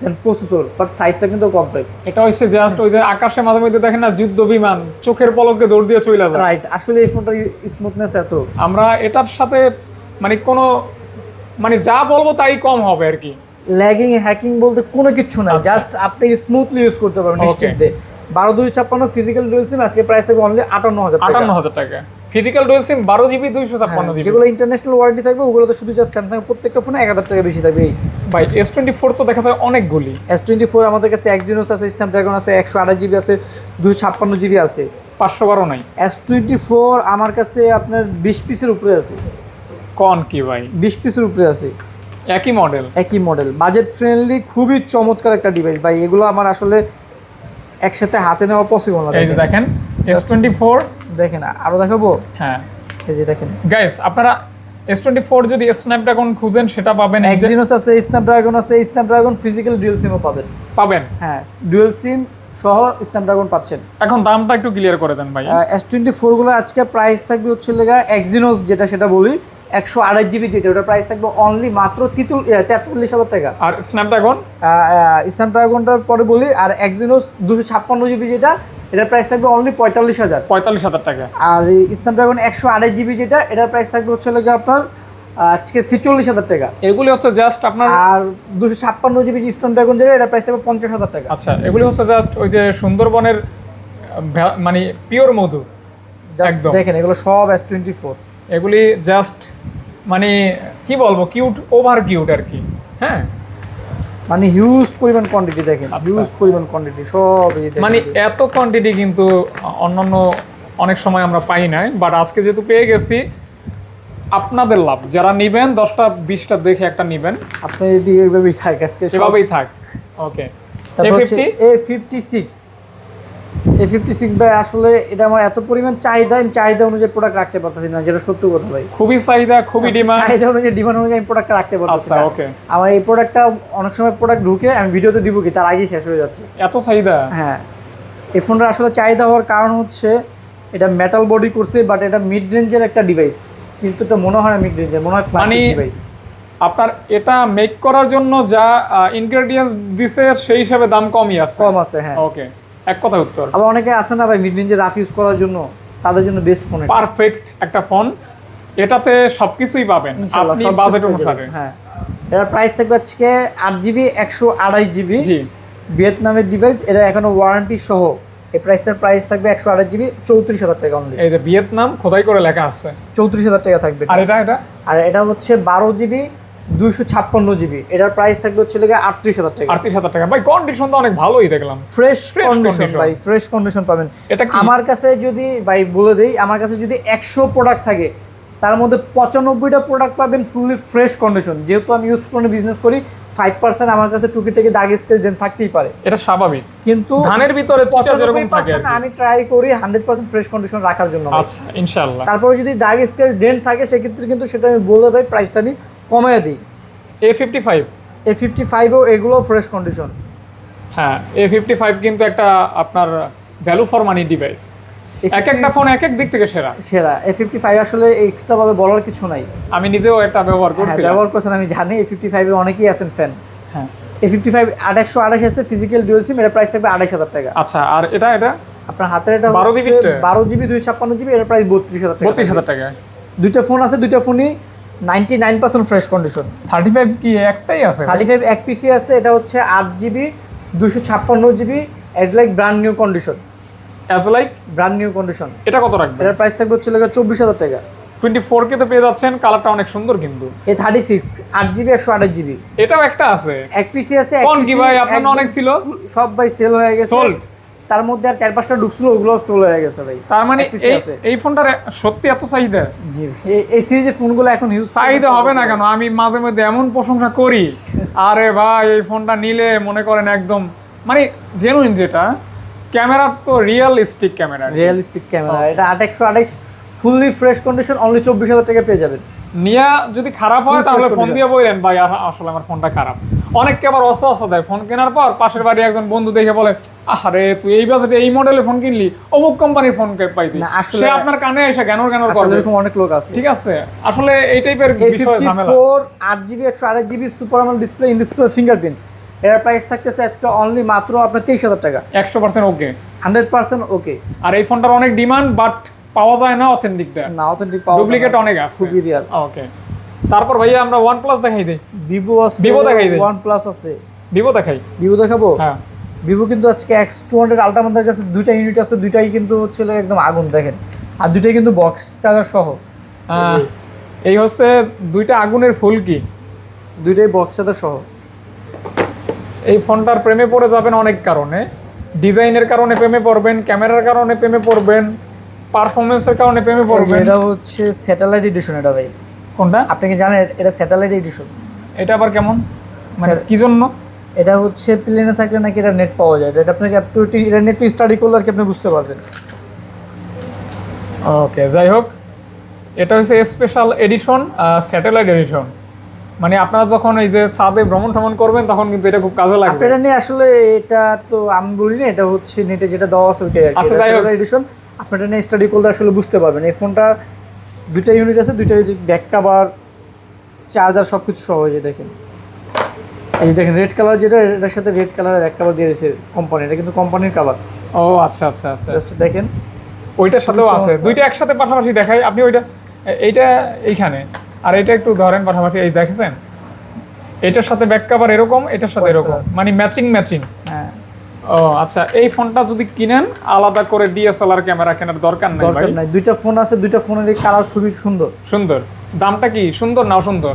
then processor, but সাইজটা কিন্তু কম্প্যাক্ট। এটা হচ্ছে জাস্ট ওই যে আকাশে মাঝে মধ্যে দেখেন না যুদ্ধ বিমান, চোখের পলকে দৌড় দিয়ে চলে যায়। রাইট, আসলে এই ফোনটার স্মুথনেস এত, আমরা এটার সাথে মানে কোনো মানে যা বলবো তাই কম হবে আর কি। ল্যাগিং হ্যাকিং বলতে কোনো কিছু নাই, আচ্ছা। জাস্ট আপনি স্মুথলি ইউজ করতে পারবেন Okay. নিশ্চিন্তে। 12/256 ফিজিক্যাল ডুয়াল সিম আজকে প্রাইস থাকবে অনলি 58,000 টাকা। 58,000 টাকা। ফিজিক্যাল ডুয়াল সিম 12GB 256GB। যেগুলো ইন্টারন্যাশনাল ওয়ারেন্টি থাকবে ওগুলোতে শুধু জাস্ট স্যামসাং প্রত্যেকটা ফোনে 1,000 টাকা বেশি থাকবে। ভাই S24 তো দেখা যায় অনেকগুলি। S24 আমাদের কাছে Exynos আছে, স্ন্যাপড্রাগন আছে, 128GB আছে, 256GB আছে। 512 নাই। S24 আমার কাছে আপনার 20 পিসের উপরে আছে, কোন কি ভাই? 20 পিসের উপরে আছে, একই মডেল। একই মডেল, বাজেট ফ্রেন্ডলি, খুবই চমৎকার একটা ডিভাইস ভাই। এগুলো আমার আসলে একসাথে হাতে নেওয়া পসিবল না। এই যে দেখেন S24, দেখেন আরো দেখাবো, হ্যাঁ এই যে দেখেন গাইস, আপনারা S24 যদি স্ন্যাপড্রাগন খুঁজেন সেটা পাবেন, Exynos আছে, স্ন্যাপড্রাগন আছে, স্ন্যাপড্রাগন ফিজিক্যাল ডুয়াল সিমও পাবেন। হ্যাঁ ডুয়াল সিম সহ স্ন্যাপড্রাগন পাচ্ছেন। এখন দামটা একটু ক্লিয়ার করে দেন ভাই। S24 গুলো আজকে প্রাইস থাকবে হচ্ছে লেগা Exynos যেটা সেটা বলি 128GB যেটা, ওটা প্রাইস থাকবে অনলি মাত্র 43,000 টাকা। আর স্ন্যাপড্রাগন স্ন্যাপড্রাগনটার পরে বলি, আর Exynos 256GB যেটা, এটার প্রাইস থাকবে অনলি 45,000। 45,000 টাকা। আর স্ন্যাপড্রাগন 128GB যেটা, এটার প্রাইস থাকবে হচ্ছে লেগে আপনার আজকে 46,000 টাকা। এগুলি হচ্ছে জাস্ট আপনার, আর 256GB স্ন্যাপড্রাগন যেটা, এটার প্রাইস থাকবে 50,000 টাকা। আচ্ছা এগুলি হচ্ছে জাস্ট ওই যে সুন্দরবনের মানে পিওর মধু জাস্ট একদম। দেখেন এগুলো সব S24, এগুলি জাস্ট মানে কি বলবো, কিউট, ওভার কিউট আর কি। হ্যাঁ মানে হিউজ পরিমাণ কোয়ান্টিটি, দেখেন আচ্ছা। হিউজ পরিমাণ কোয়ান্টিটি সব এই যে দেখেন। মানে এত কোয়ান্টিটি কিন্তু অন্যান্য অনেক সময় আমরা পাই নাই, বাট আজকে যেহেতু পেয়ে গেছি আপনাদের লাভ, যারা নিবেন 10টা 20টা দেখে একটা নিবেন, আপনি যদি এইভাবেই থাক আজকে এভাবেই থাক। ওকে, তারপর হচ্ছে A56 ভাই, আসলে এটা আমার এত পরিমাণ চাহিদা, আমি চাহিদা অনুযায়ী প্রোডাক্ট রাখতে পারতেছি না, যেটা সত্য কথা ভাই। খুবই চাহিদা, খুবই ডিমান্ড, চাহিদা অনুযায়ী ডিমান্ড অনুযায়ী আমি প্রোডাক্টটা রাখতে পারতেছি আচ্ছা না। ওকে, আমার এই প্রোডাক্টটা অনেক সময় প্রোডাক্ট ঢুকে আমি ভিডিওতে দিব কি তার আগেই শেষ হয়ে যাচ্ছে। এত চাহিদা? হ্যাঁ, এই ফোনটা আসলে চাহিদা হওয়ার কারণ হচ্ছে এটা মেটাল বডি করছে, বাট এটা মিড রেঞ্জের একটা ডিভাইস, কিন্তু এটা মনে হয় না মিড রেঞ্জের, মনে হয় ফ্ল্যাগশিপ ডিভাইস। আপনার এটা মেক করার জন্য যা ইনগ্রেডিয়েন্টস দিছে সেই হিসাবে দাম কমই আছে। কম আছে, হ্যাঁ। ওকে, এক কথা উত্তর। আবার অনেকে আছে না ভাই মিড রেঞ্জের রাফ ইউজ করার জন্য, তাদের জন্য বেস্ট ফোন। পারফেক্ট একটা ফোন, এটাতে সবকিছুই পাবেন আপনি বাজেট অনুসারে। হ্যাঁ, এটার প্রাইস থাকবে আজকে 8GB 128GB জি, ভিয়েতনামের ডিভাইস, এটা এখনো ওয়ারেন্টি সহ। এই প্রাইস থাকবে 128GB 34,000 টাকা অনলি। এই যে ভিয়েতনাম খোদাই করে লেখা আছে, 34,000 টাকা থাকবে। আর এটা আর এটা হচ্ছে 12GB 256GB, এটার প্রাইস থাকবে হচ্ছে 38,000 টাকা। 38,000 টাকা। ভাই কন্ডিশন তো অনেক ভালোই দেখলাম, ফ্রেশ কন্ডিশন condition। ভাই, ফ্রেশ কন্ডিশন পাবেন। এটা কি? আমার কাছে যদি ভাই বলে দেই, আমার কাছে যদি 100 প্রোডাক্ট থাকে তার মধ্যে 95টা প্রোডাক্ট পাবেন ফুললি ফ্রেশ কন্ডিশন। যেহেতু আমি ইউজ ফোনে বিজনেস করি, 5% আমার কাছে টুকি থেকে দাগ স্কেচ ডেন্ট থাকতেই পারে, এটা স্বাভাবিক, কিন্তু ধানের ভিতরে চিটা যেরকম থাকে 95% আমি ট্রাই করি 100% ফ্রেশ কন্ডিশন রাখার জন্য। আচ্ছা, ইনশাআল্লাহ। তারপরে যদি দাগ স্কেচ ডেন্ট থাকে সেক্ষেত্রে কিন্তু সেটা আমি বলে ভাই প্রাইসটা আমি কমায় দিই। A55, A55ও এগুলো ফ্রেশ কন্ডিশন। হ্যাঁ, A55 কিন্তু একটা আপনার ভ্যালু ফর মানি ডিভাইস। এক একটা ফোন এক এক দিক থেকে সেরা। A55 আসলে এক্সট্রা ভাবে বলার কিছু নাই। আমি নিজেও একটা ব্যবহার করছি, ব্যবহার করছেন, আমি জানি। A55 এ অনেকেই আছেন ফ্যান। হ্যাঁ, A55 828 আছে ফিজিক্যাল ডুয়াল সিম, এটা প্রাইস থাকবে 28,000 টাকা। আচ্ছা, আর এটা আপনার হাতের এটা 12GB 12GB 256GB, এর প্রাইস 32,000 টাকা। 32,000 টাকা। দুইটা ফোন আছে, দুইটা ফোনই 99% ফ্রেশ কন্ডিশন। 35 কি একটাই আছে? 35 এক পিসি আছে, এটা হচ্ছে 8GB 256GB as like brand new condition. As like brand new condition. এটা কত রাখবেন? এটার প্রাইস থাকবে হচ্ছে 24,000 টাকা। 24K তে পেয়ে যাচ্ছেন, কালারটা অনেক সুন্দর কিন্তু। এই 36 8GB 128GB এটাও একটা আছে, এক পিসি আছে। কোন কি ভাই, আপনার না অনেক ছিল? সব ভাই সেল হয়ে গেছে, সোল্ড। তার মধ্যে আর 4-5টা ঢুকছিল, ওগুলো সেল হয়ে গেছে ভাই। তার মানে এক পিসি আছে। এই ফোনটার সত্যি এত চাহিদা? জি, এই সিরিজের ফোনগুলো এখন ইউজ চাহিদা হবে না কেন? আমি মাঝে মধ্যে এমন প্রশংসা করি, আরে ভাই এই ফোনটা নিলে মনে করেন একদম মানে জেনুইন, যেটা ক্যামেরা তো রিয়েলিস্টিক ক্যামেরা। এটা 828 ফুললি ফ্রেশ কন্ডিশন অনলি 24,000 টাকা পেয়ে যাবেন। নিয়া যদি খারাপ হয় Full তাহলে fresh ফোন condition। দিয়ে বললেন ভাই আসলে আমার ফোনটা খারাপ। অনেককে আবার অসহসা দেয়, ফোন কেনার পর পাশের বাড়ি একজন বন্ধু দেখে বলে, আরে তুই এই বাজেটে এই মডেলের ফোন কিনলি, অমুক কোম্পানির ফোন পাইতি। না, আসলে সে আপনার কানে এসে জ্ঞান আসলে করবে, এরকম অনেক লোক আছে। ঠিক আছে? আসলে এই টাইপের বিষয় ঝামেলা। A54 8GB 128GB super AMOLED display, in display fingerprint, এর প্রাইস থাকতেছে আজকে অনলি মাত্র আপনার 23,000 টাকা। 100% ওকে, 100% ওকে। আর এই ফোনটার অনেক ডিমান্ড, বাট পাওয়া যায় না অথেন্টিকটা। না, অথেন্টিক পাওয়া ডুপ্লিকেট অনেক আছে, খুবই রিয়াল। ওকে। তারপর ভাইয়া আমরা OnePlus দেখাই দেই। ভিভো আছে, Vivo দেখাই দেই। OnePlus আছে। ভিভো দেখাই? ভিভো দেখাবো? হ্যাঁ, ভিভো কিন্তু আজকে X200 আলট্রা আমাদের কাছে দুইটা ইউনিট আছে, দুইটাই কিন্তু হচ্ছে একদম আগুন দেখেন, আর দুইটাই কিন্তু বক্স চার্জার সহ। এই হচ্ছে দুইটা আগুনের ফুলকি, দুইটাই বক্স চার্জার সহ। এই ফোনটার প্রেমে পড়ে যাবেন অনেক কারণে। ডিজাইনের কারণে প্রেমে পড়বেন, ক্যামেরার কারণে প্রেমে পড়বেন, পারফরমেন্সের কারণে প্রেমে পড়বেন। এটা হচ্ছে স্যাটেলাইট এডিশন। এটা ভাই কোনটা? আপনি কি জানেন এটা স্যাটেলাইট এডিশন? এটা আবার কেমন, মানে কি জন্য? এটা হচ্ছে প্লেনে থাকলে নাকি এটা নেট পাওয়া যায়, এটা আপনাকে এটা নেট স্টাডি করলে আর কি আপনি বুঝতে পারবেন। ওকে, যাই হোক, এটা হচ্ছে স্পেশাল এডিশন, স্যাটেলাইট এডিশন। মানে আপনারা যখন এই যে সাদে ভ্রমণ করবেন তখন কিন্তু এটা খুব কাজে লাগবে। আপনারা নিয়ে আসলে এটা তো আমি বলি না, এটা হচ্ছে নেটে যেটা দেওয়া আছে ওইটাই আর কি। আচ্ছা, যাই হোক, স্যাটেলাইট এডিশন আপনারা নিয়ে স্টাডি করলে আসলে বুঝতে পারবেন। এই ফোনটা দুইটা ইউনিট আছে, দুইটা ব্যাক কভার চার্জার সবকিছু সহ। এই যে দেখেন, এই যে দেখেন রেড কালার, যেটা এটার সাথে রেড কালারের ব্যাক কভার দিয়ে দিয়েছে কোম্পানি, এটা কিন্তু কোম্পানির কভার। ও আচ্ছা আচ্ছা আচ্ছা, জাস্ট দেখেন, ওইটার সাথেও আছে। দুইটা একসাথে পাশাপাশি দেখাই, আপনি ওইটা এইটা এইখানে, আর এটা একটু ধরেন পাশাপাশি। এই দেখেছেন এটার সাথে ব্যাক কভার এরকম, এটার সাথে এরকম, মানে ম্যাচিং। হ্যাঁ। ও আচ্ছা, এই ফোনটা যদি কিনেন আলাদা করে ডিএসএলআর ক্যামেরা কেনার দরকার নাই ভাই। দুইটা ফোন আছে, দুইটা ফোনের কালার খুবই সুন্দর। দামটা কি সুন্দর না সুন্দর?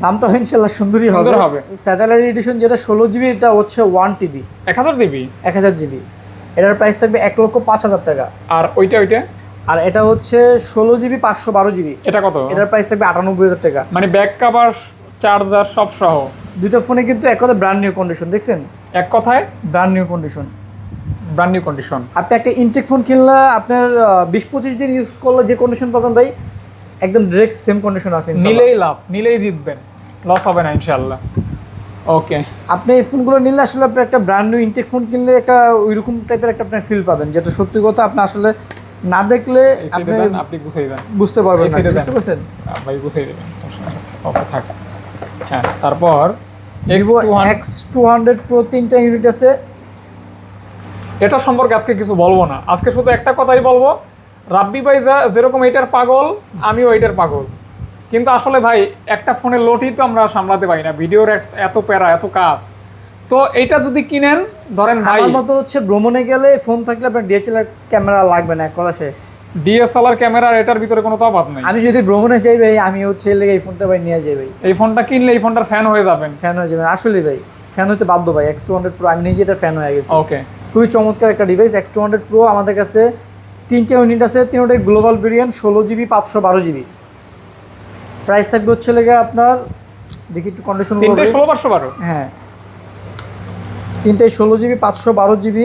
দামটা ইনশাআল্লাহ সুন্দরই হবে। স্যাটেলাইট এডিশন যেটা 16GB, এটা হচ্ছে 1TB 1000 জিবি 1000GB। এটার প্রাইস থাকবে 1,05,000 টাকা। আর ওইটা আর এটা হচ্ছে 16GB 512GB। এটা কত? এটার প্রাইস থাকবে 98,000 টাকা। মানে ব্যাক কভার, চার্জার সব সহ দুইটা ফোনে কিন্তু এক কথা ব্র্যান্ড নিউ কন্ডিশন, দেখছেন? এক কথায় brand new condition. Brand new condition. আপনি একটা ইনটেক ফোন কিনলে আপনার 20-25 দিন ইউজ করলে যে কন্ডিশন পাবেন ভাই, একদম ডিরেক্ট সেম কন্ডিশন আছে। নিলেই লাভ, নিলেই জিতবেন, লস হবে না ইনশাআল্লাহ। ওকে, আপনি এই ফোনগুলো নিলে আসলে আপনি একটা ব্র্যান্ড নিউ ইনটেক ফোন কিনলে একটা ওইরকম টাইপের একটা আপনি ফিল পাবেন, যেটা সত্যি কথা আপনি আসলে না দেখলে আপনি বুঝেই দেন, বুঝতে পারবেন না। বুঝতে পারছেন ভাই? বুঝেই দেবেন। ওকে, থাক। হ্যাঁ, তারপর Vivo X200 Pro 3টা ইউনিট আছে। এটা সম্পর্কে আজকে কিছু বলবো না, আজকে শুধু একটা কথাই বলবো, রাব্বি ভাই যেরকম এইটার পাগল, আমিও এইটার পাগল। কিন্তু আসলে ভাই একটা ফোনের লোডই তো আমরা সামলাতে পারি না, ভিডিওর এত প্যারা, এত কাজ। তো এইটা যদি কিনেন, ধরেন ভাই আমার মতো হচ্ছে ভ্রমণে গেলে ফোন থাকলে আপনার ডিএসএলআর ক্যামেরা লাগবে না, কথা শেষ। ডিএসএলআর ক্যামেরার এটার ভিতরে কোনো তফাৎ নেই। আমি যদি ভ্রমণে যাই ভাই, আমি হচ্ছে এই ফোনটা ভাই নিয়ে যাই ভাই। এই ফোনটা কিনলে এই ফোনটার ফ্যান হয়ে যাবেন। ফ্যান হয়ে যাবেন আসলে ভাই, ফ্যান হতে বাধ্য ভাই। X200 Pro আমি নিজে এটা ফ্যান হয়ে গেছি। ওকে, খুবই চমৎকার একটা ডিভাইস X200 Pro। আমাদের কাছে 3টা ইউনিট আছে, তিনটাই global variant, 16GB 512GB। Price থাকবে হচ্ছে লেগে আপনার, দেখি একটু কন্ডিশন। 3টে 16/512। হ্যাঁ, 3টাই 16GB 512GB।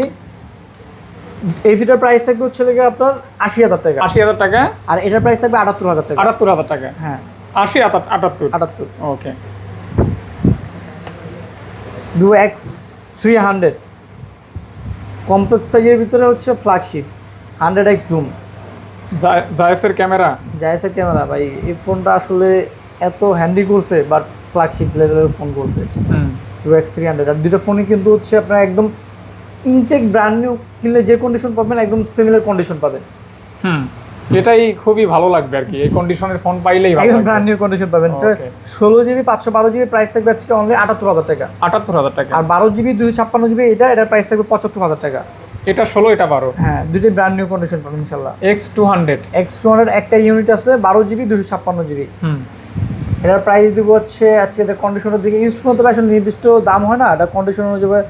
এই দুটার প্রাইস থাকবে হচ্ছে লেগে আপনার 80,000 টাকা। 80,000 টাকা। আর এটার প্রাইস থাকবে 78,000 টাকা। 78,000 টাকা। হ্যাঁ, 80, 78। 78। ওকে, Vivo X300 কম্প্যাক্ট সাইজের ভিতরে হচ্ছে ফ্ল্যাগশিপ, 100x জুম, জায়েসের ক্যামেরা। জায়েসের ক্যামেরা ভাই। এই ফোনটা আসলে এত হ্যান্ডি করছে, বাট ফ্ল্যাগশিপ লেভেলের ফোন করছে Vivo X300। আর দুটো ফোনই কিন্তু হচ্ছে আপনার একদম ইনটেক ব্র্যান্ড নিউ কিনলে যে কন্ডিশন পাবেন একদম সিমিলার কন্ডিশন পাবেন। এটাই খুবই ভালো লাগবে আর কি, এই কন্ডিশনের ফোন পাইলেই ভালো একদম লাগবে। ব্র্যান্ড নিউ কন্ডিশন পাবেন। 16GB 512GB প্রাইস থাকবে আজকে অনলি 78,000 টাকা। 78,000 টাকা। আর 12GB 256GB এটার প্রাইস থাকবে 75,000 টাকা। এটা 16, এটা 12। হ্যাঁ, দুটোই ব্র্যান্ড নিউ কন্ডিশন পাবেন ইনশাআল্লাহ। X200 একটা ইউনিট আছে 12GB 256GB। এটার প্রাইস দিব হচ্ছে আজকে কন্ডিশনের দিকে ইউজ ফোন তো আসলে নির্দিষ্ট দাম হয় না, এটা কন্ডিশন অনুযায়ী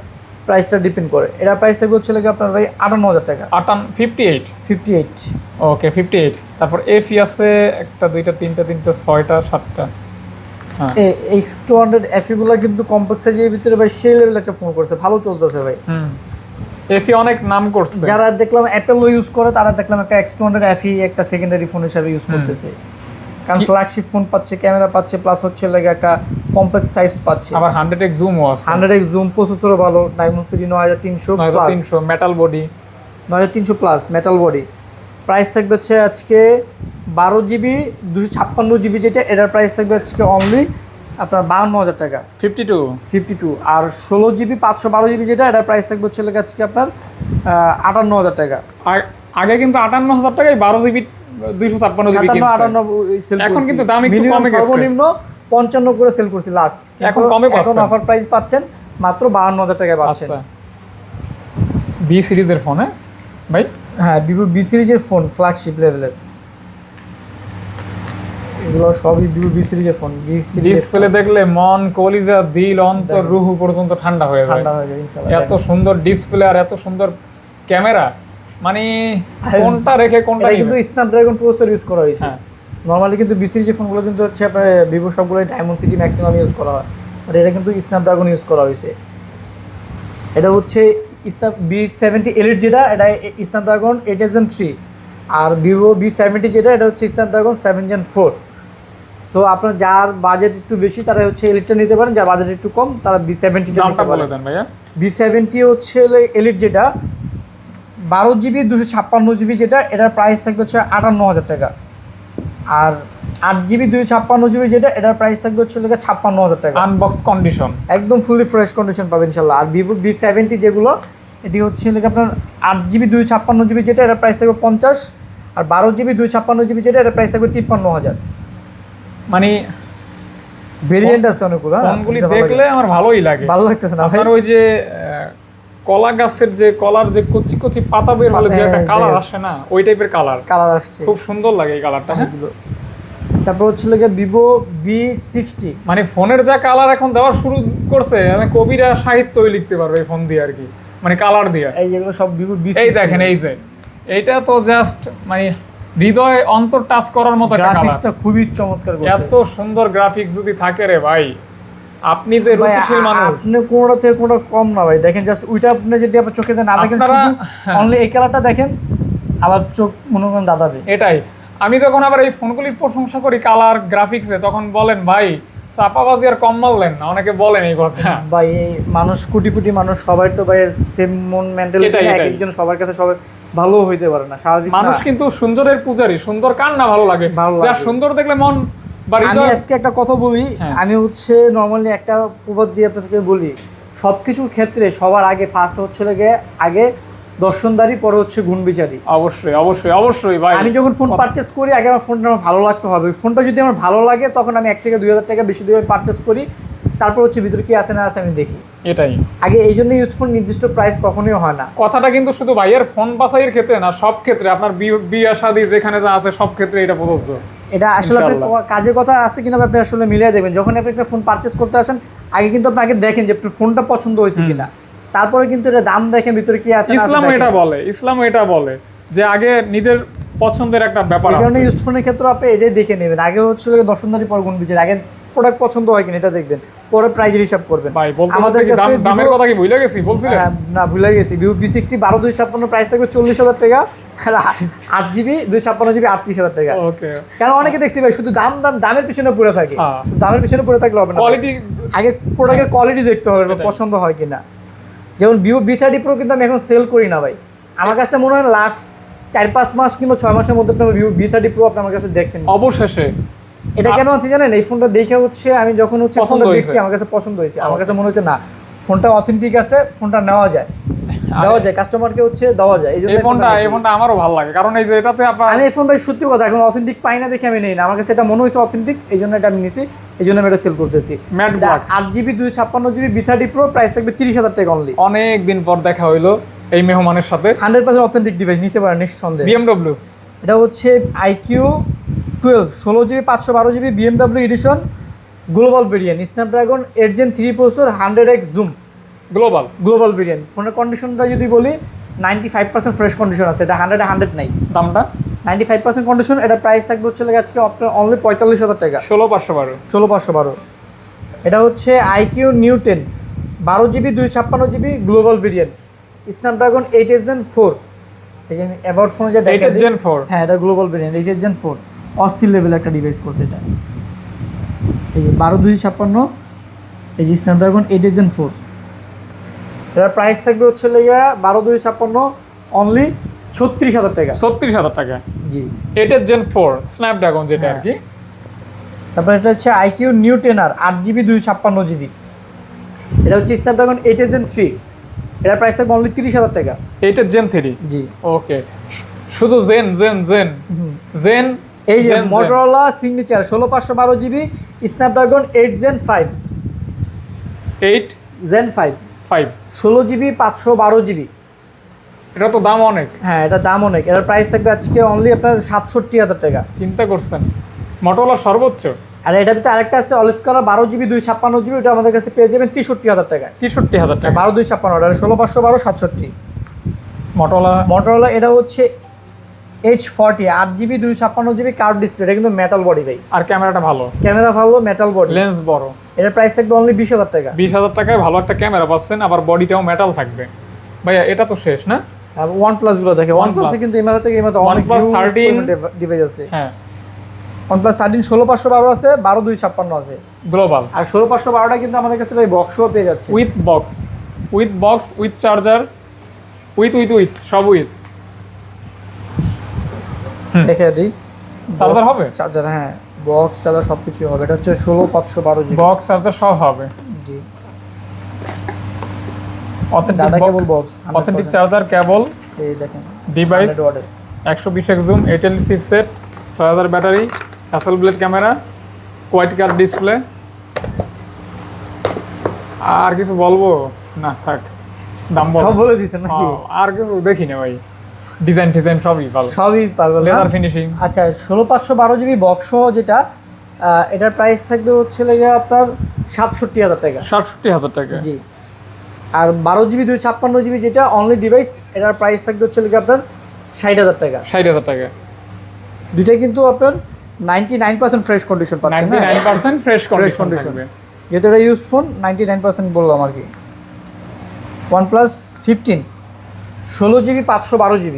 প্রাইসটা ডিপেন্ড করে। এটার প্রাইস থাকবে হচ্ছে লাগে আপনার ভাই 58,000 টাকা। 58। ওকে, 58। তারপর এফি আছে একটা, দুইটা, তিনটা, ছয়টা, সাতটা। X200 FE গুলো কিন্তু কম্প্যাক্ট সাইজের ভিতরে ভাই সেই লেভেল একটা ফোন করছে, ভালো চলতেছে ভাই। এফি অনেক নাম করছে। যারা দেখলাম অ্যাপেলও ইউজ করে, তারা দেখলাম একটা X200 FE একটা সেকেন্ডারি ফোন হিসেবে ইউজ করতেছে। কারণ ফ্ল্যাগশিপ ফোন পাচ্ছে, ক্যামেরা পাচ্ছে, প্লাস হচ্ছে লাগে একটা কম্প্যাক্ট সাইজ পাচ্ছে। আবার 100x জুমও আছে। 100x জুম, প্রসেসরও ভালো, Dimensity 9300 metal body, 9300 plus metal body. Price থাকবে হচ্ছে আজকে 12GB 256GB যেটা, এটার প্রাইস থাকবে আজকে অনলি আপনার 52,000 টাকা। 52। আর 16GB 512GB যেটা, এটার প্রাইস থাকবে হচ্ছে আজকে আপনার 58,000 টাকা। আগে কিন্তু 58,000 টাকায় 12GB 256GB এখন কিন্তু দাম একটু কমে গেছে। সর্বনিম্ন 55 করে সেল করছি লাস্ট, এখন কমে পাচ্ছেন। এখন অফার প্রাইস পাচ্ছেন মাত্র 52,000 টাকায় পাচ্ছেন। বি সিরিজের ফোন ভাই। হ্যাঁ, Vivo B সিরিজের ফোন ফ্ল্যাগশিপ লেভেলের, এগুলো সবই Vivo B সিরিজের ফোন। ডিসপ্লে দেখলে মন, কলিজা, দিল, অন্তর, রুহু পর্যন্ত ঠান্ডা হয়ে যায় ইনশাআল্লাহ। এত সুন্দর ডিসপ্লে আর এত সুন্দর ক্যামেরা, মানে কোনটা রেখে কোনটা নিবে। কিন্তু স্ন্যাপড্রাগন প্রসেসর ইউজ করা হয়েছে। নরমালি কিন্তু B সিরিজের ফোনগুলো কিন্তু হচ্ছে আপনার Vivo সবগুলো Dimensity ম্যাক্সিমাম ইউজ করা হয়, আর এটা কিন্তু স্ন্যাপড্রাগন ইউজ করা হয়েছে। এটা হচ্ছে B70 Elite যেটা, এটা স্ন্যাপড্রাগন 8 Gen 3। আর Vivo B70 যেটা, এটা হচ্ছে স্ন্যাপড্রাগন 7 Gen 4। সো আপনার যার বাজেট একটু বেশি তারা হচ্ছে এলিটটা নিতে পারেন, যার বাজেট একটু কম তারা B70 টা নিতে পারেন। ভাইয়া B70 হচ্ছে এলিট যেটা 12GB 256GB যেটা, এটার প্রাইস থাকবে হচ্ছে 58,000 টাকা। আর 8GB 256GB যেটা, এটার প্রাইস থাকবে হচ্ছে 56,000 টাকা। আনবক্স কন্ডিশন, একদম ফুলি ফ্রেশ কন্ডিশন পাবেন ইনশাআল্লাহ। আর Vivo B70 যেগুলো, এটি হচ্ছে আপনার 8GB 256GB যেটা, এটার প্রাইস থাকবে 50। আর 12GB 256GB যেটা, এটার প্রাইস থাকবে 53,000। মানে ভেরিয়েন্ট আছে অনেকগুলো। ফোনগুলি দেখলে আমার ভালোই লাগে। ভালো লাগতেছে না আপনার ওই যে কলা গাছের যে কলার যে কচি কচি পাতা বের হলে যে একটা কালার আসে না, ওই টাইপের কালার আসছে, খুব সুন্দর লাগে এই কালারটা। তারপর হচ্ছে Vivo B60, মানে ফোনের যা কালার এখন দেওয়া শুরু করছে, মানে কবিরা সাহিত্যই লিখতে পারবে এই ফোন দিয়ে আর কি, মানে কালার দিয়ে। এই যেগুলো সব Vivo B60। এই দেখেন, এই যে এইটা তো জাস্ট মানে হৃদয় অন্তর টাচ করার মতো একটা কালার। গ্রাফিক্সটা খুবই চমৎকার করছে। এত সুন্দর গ্রাফিক্স যদি থাকে রে ভাই, আপনি যে ভাই, রুচিশীল মানুষ। আপনি কোনটা থেকে কোনটা কম না ভাই, দেখেন জাস্ট ওইটা আপনি যদি আপনার চোখে না দেখেন, হ্যাঁ। অনলি এই কালারটা দেখেন, আবার চোখ মনে করেন দাদাবে। এটাই আমি যখন আবার এই ফোনগুলির প্রশংসা করি কালার গ্রাফিক্সে, তখন বলেন ভাই চাপাবাজি আর কম মারলেন না, অনেকে বলেন এই কথা। ভাই এই মানুষ কোটি কোটি মানুষ সবাই তো ভাই সেম মন মেন্টালিটি, এটাই, এটাই। একজন সবার কাছে সবাই ভালো হইতে পারে না, স্বাভাবিক না। মানুষ কিন্তু সুন্দরের পূজারী, সুন্দর কার না ভালো লাগে, ভালো যার লাগে। সুন্দর দেখলে মন বা আমি হৃদয়। আজকে একটা কথা বলি, হ্যাঁ। আমি হচ্ছে নরমালি একটা প্রবাদ দিয়ে আপনাদেরকে বলি, সবকিছুর ক্ষেত্রে সবার আগে ফার্স্ট হচ্ছে আগে দর্শনদারি, পরে হচ্ছে গুণবিচারী। অবশ্যই অবশ্যই অবশ্যই ভাই। আমি যখন ফোন পারচেস করি, আগে আমার ফোনটা আমার ভালো লাগতে হবে। ফোনটা যদি আমার ভালো লাগে, তখন আমি 1 থেকে 2,000 টাকা বেশি দিয়ে পারচেস করি, তারপর হচ্ছে ভিতরে কি আছে না আছে আমি দেখি। এটাই আগে এই জন্য ইউজফোন নির্দিষ্ট প্রাইস কখনোই হয় না। কথাটা কিন্তু শুধু ভাইয়ের ফোন বাছাইয়ের ক্ষেত্রে না, সব ক্ষেত্রে আপনার বিয়ে শাদী যেখানে যা আছে সব ক্ষেত্রে এটা প্রযোজ্য। এটা আসলে আপনার ইনশাআল্লাহ। কাজে কথা আছে কিনা আপনি আসলে মিলিয়ে দেখবেন। যখন আপনি একটা ফোন পারচেস করতে আসেন, আগে কিন্তু আপনি আগে দেখেন যে আপনার ফোনটা পছন্দ হয়েছে কিনা, তারপরে কিন্তু এটা দাম দেখেন ভিতরে কি আছে না আছে ইসলাম দেখেন। ইসলাম এটা বলে যে আগে নিজের পছন্দের একটা ব্যাপার এই কারণে আছে। ইউজ ফোনের ক্ষেত্রে আপনি এটাই দেখে নেবেন। আগে হচ্ছে দর্শনদারি, পর গুণবিচারী। আগে প্রোডাক্ট পছন্দ হয় কিনা এটা দেখবেন, পরে প্রাইজের হিসাব করবেন। ভাই বলতে আমাদের আমাদের কাছে দামের কথা কি ভুলে গেছি বলছিলেন? না ভুলে গেছি। ভিভো V60 12/256 প্রাইস থাকবে 40,000 টাকা, আর 8GB 256GB 38,000 টাকা। ওকে। কারণ অনেকে দেখছি ভাই শুধু দামের পিছনে পড়ে থাকে, হ্যাঁ। শুধু দামের পিছনে পড়ে থাকলে হবে না। কোয়ালিটি আগে প্রোডাক্টের কোয়ালিটি দেখতে হবে, এটাই। পছন্দ হয় কিনা। যেমন ভিভো V30 Pro কিন্তু আমি এখন সেল করি না ভাই। আমার কাছে মনে হয় লাস্ট 4-5 মাস কিংবা 6 মাসের মধ্যে আপনি ভিভো V30 Pro আপনি আমার কাছে দেখছেন। অবশেষে এটা কেন আছে জানেন? এই ফোনটা দেখে হচ্ছে আমি যখন হচ্ছে পছন্দ ফোনটা হয়েছে। দেখছি, আমার কাছে পছন্দ হয়েছে। আমার কাছে মনে হচ্ছে না, ফোনটা অথেন্টিক আছে, ফোনটা নেওয়া যায়, দেওয়া যায়, কাস্টমারকে হচ্ছে দেওয়া যায়। এই জন্য এই ফোনটা আমারও ভালো লাগে, কারণ এই যে এটাতে আপনার আমি এই ফোনটা সত্যি কথা এখন অথেন্টিক পাই না দেখে আমি নেই না। আমার কাছে এটা মনে হয়েছে অথেন্টিক, এই জন্য এটা আমি নিছি, এই জন্য আমি এটা সেল করতেছি। Matte black 8GB 256GB V30 Pro price থাকবে 30,000 টাকা অনলি। অনেক দিন পর দেখা হইলো এই মেহমানের সাথে। 100% অথেন্টিক ডিভাইস, নিতে পারেন নিঃসন্দেহে। BMW এটা হচ্ছে IQ 12 16GB 512GB BMW edition global variant, Snapdragon 8 Gen 3 processor, 100x zoom, global variant. ফোনের কন্ডিশনটা যদি বলি 95% ফ্রেশ কন্ডিশন আছে, এটা 100 নাই। দামটা 95% কন্ডিশন। এটা প্রাইস থাকবে হচ্ছে আজকে আপনার অনলি 45,000 টাকা। 16,512 16,512। এটা হচ্ছে IQ New 10 12GB 256GB global variant, Snapdragon 8 Gen 4। এই যে অ্যাবাউট ফোনে যা দেখা 8 Gen 4 হ্যাঁ, এটা গ্লোবাল ভেরিয়েন্ট 8 Gen 4। অস্থির লেভেল একটা ডিভাইস করছে এটা। এই যে 12/256, এই যে স্ন্যাপড্রাগন 8 Gen 4। এটার প্রাইস থাকবে হচ্ছে 12/256 অনলি 36,000 টাকা। 36,000 টাকা। জি। 8 Gen 4 স্ন্যাপড্রাগন যেটা আর কি। তারপর এটা হচ্ছে IQ New 10R 8GB 256GB। এটা হচ্ছে স্ন্যাপড্রাগন 8 Gen 3। এটার প্রাইস থাকবে অনলি 30,000 টাকা। 8 Gen 3 জি। ওকে। শুধু জেন এই যে Motorola signature 16,512GB Snapdragon 8 Gen 5 8 Gen 5 5 16GB 512GB। এটা তো দাম অনেক। হ্যাঁ, এটা দাম অনেক। এটার প্রাইস থাকবে আজকে অনলি আপনার 67,000 টাকা। চিন্তা করছেন মোটরোলা সর্বোচ্চ। আর এটার ভিতরে আরেকটা আছে অলিভ কালার 12GB 256GB, ওটা আমাদের কাছে পেয়ে যাবেন 63,000 টাকা। 63,000 টাকা 12/256, এটা 16,512 67। মোটরোলা এটা হচ্ছে H40 8GB 256GB curve display. এটা কিন্তু মেটাল বডি ভাই, আর ক্যামেরাটা ভালো, ক্যামেরা ভালো, মেটাল বডি, লেন্স বড়। এটার প্রাইস থাকবে অনলি 20,000 টাকা। 20,000 টাকায় ভালো একটা ক্যামেরা পাচ্ছেন, আবার বডিটাও মেটাল থাকবে। ভাইয়া এটা তো শেষ না? আর OnePlus গুলো দেখে, OnePlus কিন্তু এই মাথা থেকে এই মাথা অনেক OnePlus 13 ডিভাইস আছে। হ্যাঁ, OnePlus 13 16,512 আছে, 12/256 আছে গ্লোবাল। আর 16,512টা কিন্তু আমাদের কাছে ভাই বক্সও পেয়ে যাচ্ছে, with box with charger with সব উইথ। দেখে দিই। চার্জার হবে, চার্জার, হ্যাঁ বক্স চার্জার সবকিছু হবে। এটা হচ্ছে 16,512GB বক্স চার্জার সব হবে। জি। Data authentic cable box, authentic charger cable, এই দেখেন ডিভাইস 100 ওয়াটের। 120x zoom, 8L chipset, 6000 battery, Hasselblad camera, quad curved display. আর কিছু বলবো না, থাক দাম বল। সব বলে দিছেন নাকি? আর কিছু দেখি না ভাই, ডিজাইন সবই ভালো, সবই পারবেন না? Leather finishing. আচ্ছা 16,512GB বক্স সহ যেটা, এটার প্রাইস থাকবে হচ্ছে আপনার 67,000 টাকা। 67,000 টাকা। জি। আর 12GB 256GB যেটা অনলি ডিভাইস, এটার প্রাইস থাকবে হচ্ছে আপনার 60,000 টাকা। 60,000 টাকা। দুইটাই কিন্তু আপনার 99% ফ্রেশ কন্ডিশন পাচ্ছেন, 99% ফ্রেশ কন্ডিশন থাকবে। যেহেতু এটা ইউজ ফোন 99% বললাম আর কি। OnePlus 15 16GB 512GB,